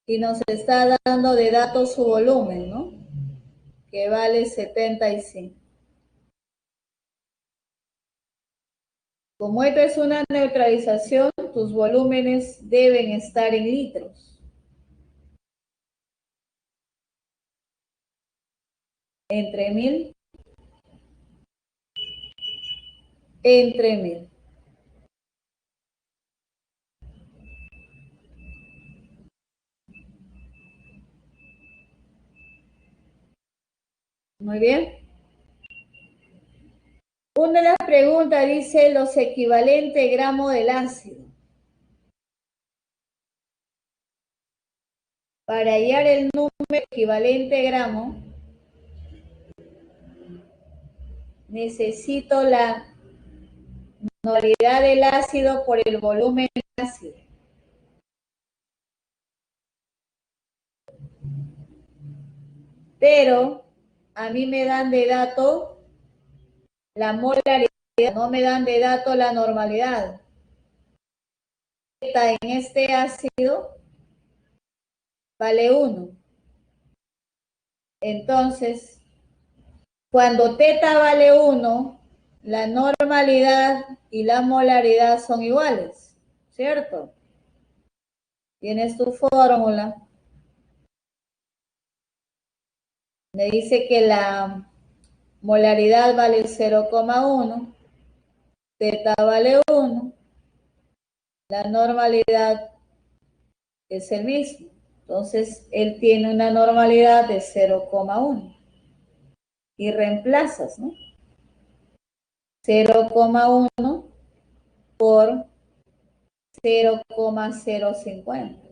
S1: y nos está dando de dato su volumen, ¿no? Que vale 75. Como esto es una neutralización, tus volúmenes deben estar en litros. Entre 1000. Entre 1000. Muy bien. Una de las preguntas dice los equivalentes gramos del ácido. Para hallar el número equivalente gramo, necesito la normalidad del ácido por el volumen del ácido. Pero a mí me dan de dato la molaridad, no me dan de dato la normalidad. En este ácido vale 1. Entonces, cuando teta vale 1, la normalidad y la molaridad son iguales, ¿cierto? Tienes tu fórmula. Me dice que la molaridad vale 0,1, teta vale 1, la normalidad es el mismo. Entonces, él tiene una normalidad de 0,1 y reemplazas, ¿no? 0,1 por 0,050.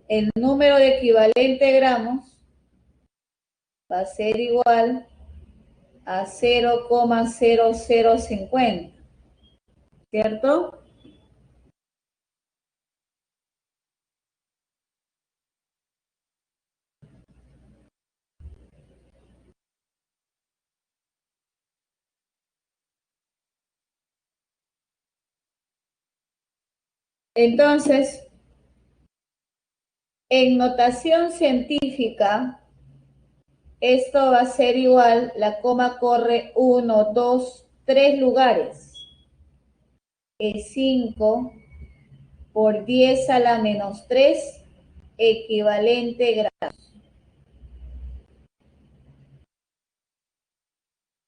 S1: El número de equivalente gramos va a ser igual a 0,0050, ¿cierto? Entonces, en notación científica, esto va a ser igual, la coma corre 1, 2, 3 lugares. Es 5 por 10 a la menos 3, equivalente gramos.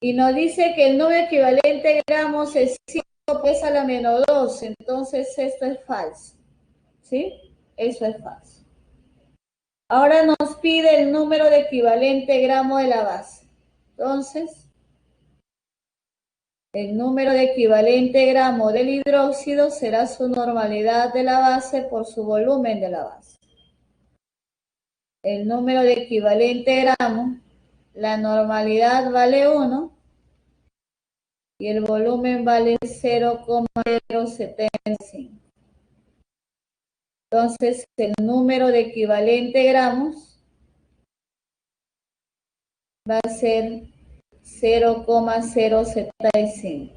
S1: Y nos dice que el número equivalente gramos es 5 por 10 a la menos 2, entonces esto es falso, ¿sí? Eso es falso. Ahora nos pide el número de equivalente gramo de la base. Entonces, el número de equivalente gramo del hidróxido será su normalidad de la base por su volumen de la base. El número de equivalente gramo, la normalidad vale 1 y el volumen vale 0,075. Entonces, el número de equivalente gramos va a ser 0,075.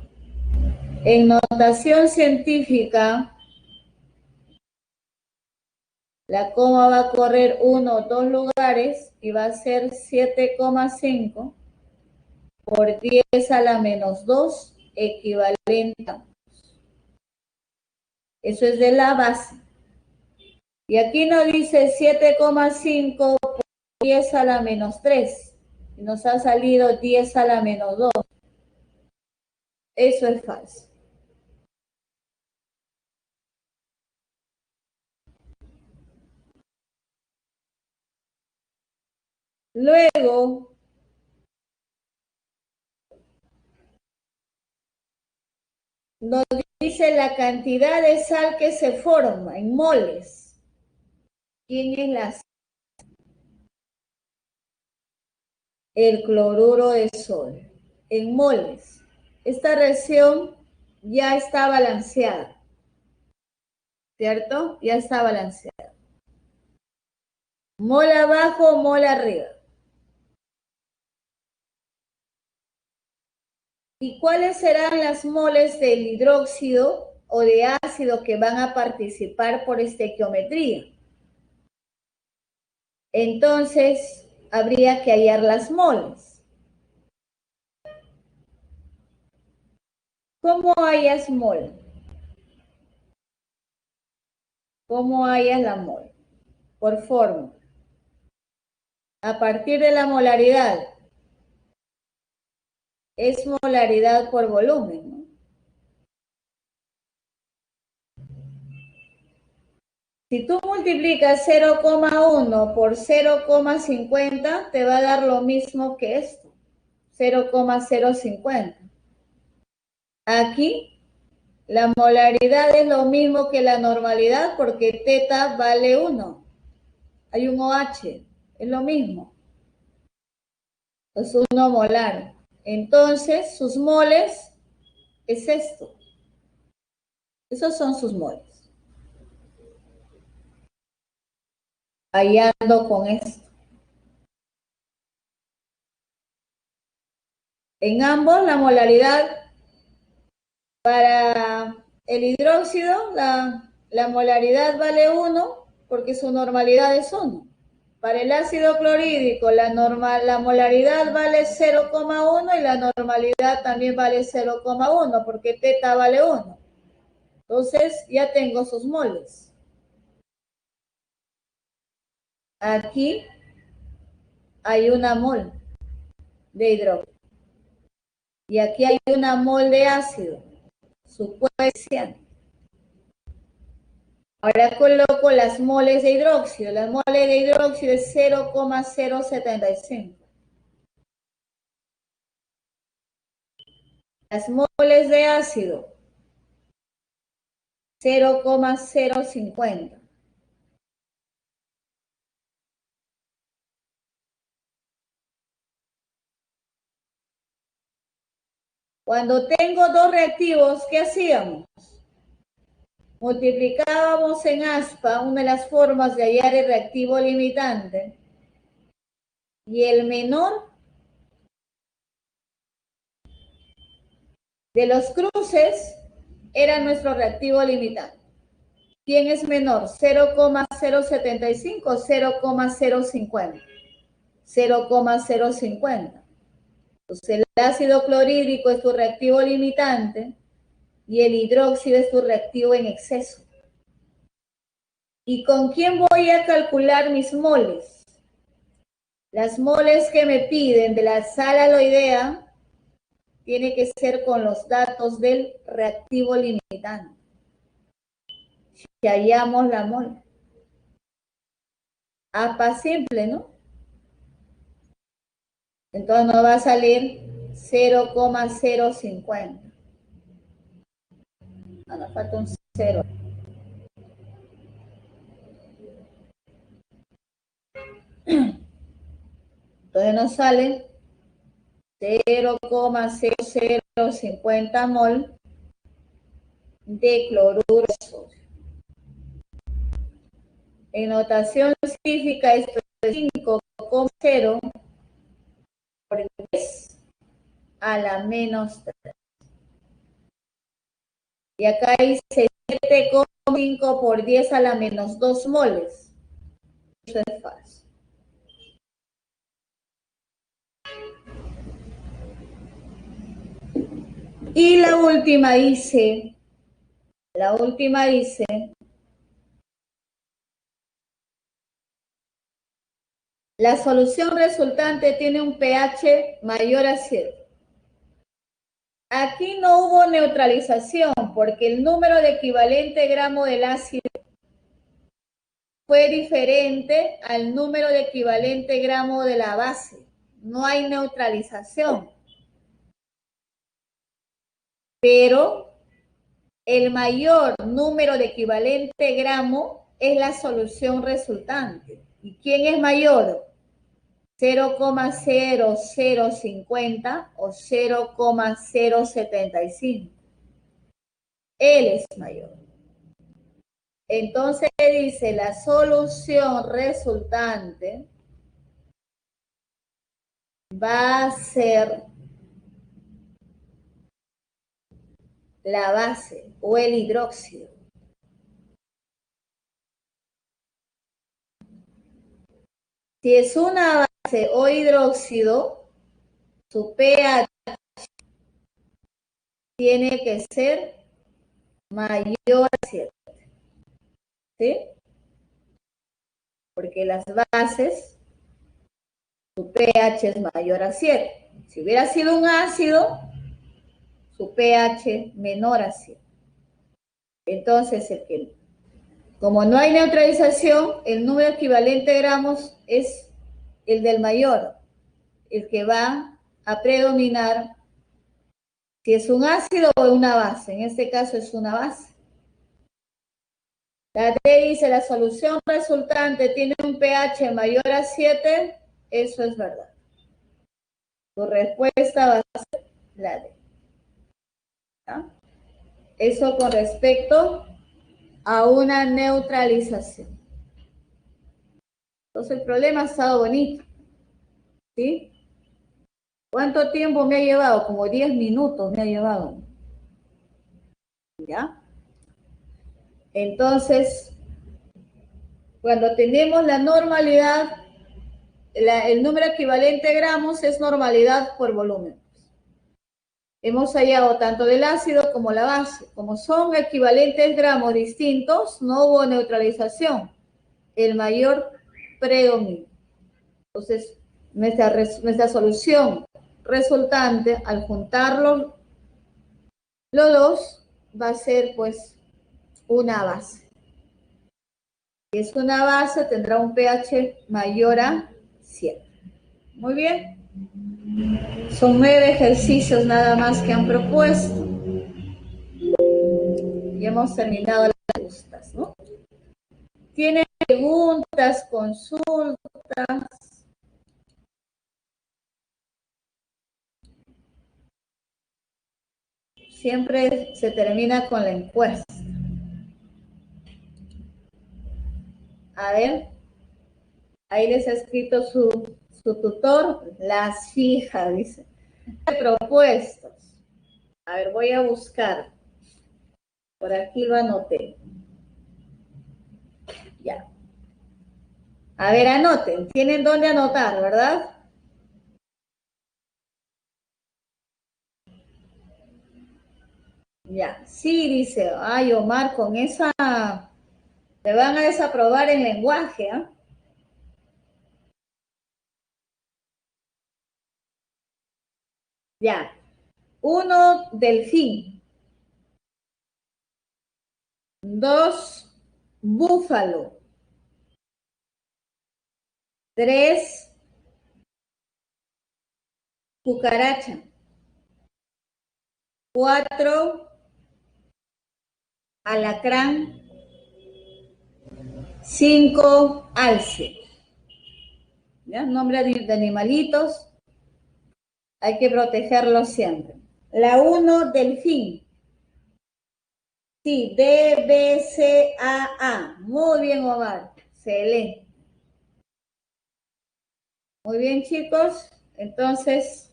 S1: En notación científica, la coma va a correr 1 o 2 lugares y va a ser 7,5 por 10 a la menos 2 equivalente. Eso es de la base. Y aquí nos dice 7,5 por 10 a la menos 3. Y nos ha salido 10 a la menos 2. Eso es falso. Luego, nos dice la cantidad de sal que se forma en moles. ¿Quién es la sal? El cloruro de sodio en moles. Esta reacción ya está balanceada, ¿cierto? Ya está balanceada. Mol abajo, mol arriba. ¿Y cuáles serán las moles del hidróxido o de ácido que van a participar por estequiometría? Entonces, habría que hallar las moles. ¿Cómo hallas mol? ¿Cómo hallas la mol? Por fórmula. A partir de la molaridad. Es molaridad por volumen, ¿no? Si tú multiplicas 0,1 por 0,50, te va a dar lo mismo que esto, 0,050. Aquí la molaridad es lo mismo que la normalidad porque teta vale 1. Hay un OH, es lo mismo. Es 1 molar. Entonces, sus moles es esto. Esos son sus moles. Ahí ando con esto. En ambos, la molaridad para el hidróxido, la molaridad vale 1 porque su normalidad es 1. Para el ácido clorhídrico, la molaridad vale 0,1 y la normalidad también vale 0,1 porque teta vale 1. Entonces, ya tengo sus moles. Aquí hay una mol de hidrógeno. Y aquí hay una mol de ácido, su coeficiente. Ahora coloco las moles de hidróxido. La mole de hidróxido es 0,075. Las moles de ácido, 0,050. Cuando tengo dos reactivos, ¿qué hacíamos? Multiplicábamos en aspa una de las formas de hallar el reactivo limitante y el menor de los cruces era nuestro reactivo limitante. ¿Quién es menor? 0,075 o 0,050. 0,050. Entonces el ácido clorhídrico es tu reactivo limitante y el hidróxido es tu reactivo en exceso. ¿Y con quién voy a calcular mis moles? Las moles que me piden de la sal aloidea tiene que ser con los datos del reactivo limitante. Si hallamos la mol. APA simple, ¿no? Entonces nos va a salir 0,050. Nos falta un 0. Entonces nos sale 0,0050 mol de cloruro de sodio. En notación científica esto es 5,0 por 10 a la menos 3. Y acá dice 7,5 por 10 a la menos 2 moles. Eso es fácil. Y la última dice, la solución resultante tiene un pH mayor a 7. Aquí no hubo neutralización porque el número de equivalente gramo del ácido fue diferente al número de equivalente gramo de la base. No hay neutralización. Pero el mayor número de equivalente gramo es la solución resultante. ¿Y quién es mayor? 0,0050 o 0,075. Él es mayor. Entonces dice la solución resultante va a ser la base o el hidróxido. Si es una base o hidróxido, su pH tiene que ser mayor a 7. ¿Sí? Porque las bases, su pH es mayor a 7. Si hubiera sido un ácido, su pH menor a 7. Entonces, Como no hay neutralización, el número equivalente de gramos es el del mayor, el que va a predominar si es un ácido o una base. En este caso es una base. La D dice, la solución resultante tiene un pH mayor a 7. Eso es verdad. Tu respuesta va a ser la D. ¿Ya? Eso con respecto a una neutralización. Entonces el problema ha estado bonito. ¿Sí? ¿Cuánto tiempo me ha llevado? Como 10 minutos me ha llevado. ¿Ya? Entonces, cuando tenemos la normalidad, el número equivalente de gramos es normalidad por volumen. Hemos hallado tanto del ácido como la base. Como son equivalentes gramos distintos, no hubo neutralización. El mayor predomina. Entonces, nuestra solución resultante, al juntarlo los dos, va a ser pues una base. Si es una base, tendrá un pH mayor a 7. Muy bien. Son 9 ejercicios nada más que han propuesto. Y hemos terminado las preguntas, ¿no? ¿Tienen preguntas, consultas? Siempre se termina con la encuesta. A ver, ahí les ha escrito su tutor, las fijas, dice. Propuestas. A ver, voy a buscar. Por aquí lo anoté. Ya. A ver, anoten. Tienen dónde anotar, ¿verdad? Ya. Sí, dice. Ay, Omar, con esa te van a desaprobar el lenguaje, ¿ah? Ya. 1, delfín. 2, búfalo. 3, cucaracha. 4, alacrán. 5, alce. ¿Ya? Nombre de animalitos. Hay que protegerlos siempre. La 1, delfín. Sí, D, B, C, A, A. Muy bien, Omar. Se lee. Muy bien, chicos. Entonces,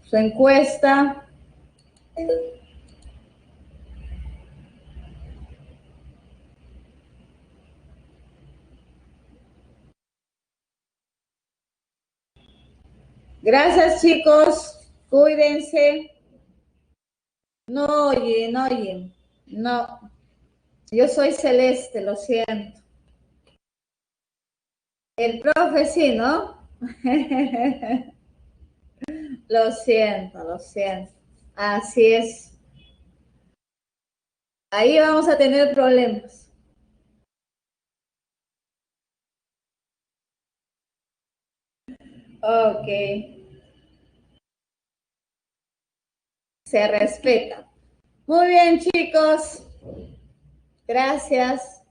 S1: su encuesta. Gracias, chicos. Cuídense. No oyen, no oyen. No. Yo soy Celeste, lo siento. El profe sí, ¿no? Lo siento, lo siento. Así es. Ahí vamos a tener problemas. Ok. Se respeta. Muy bien, chicos. Gracias.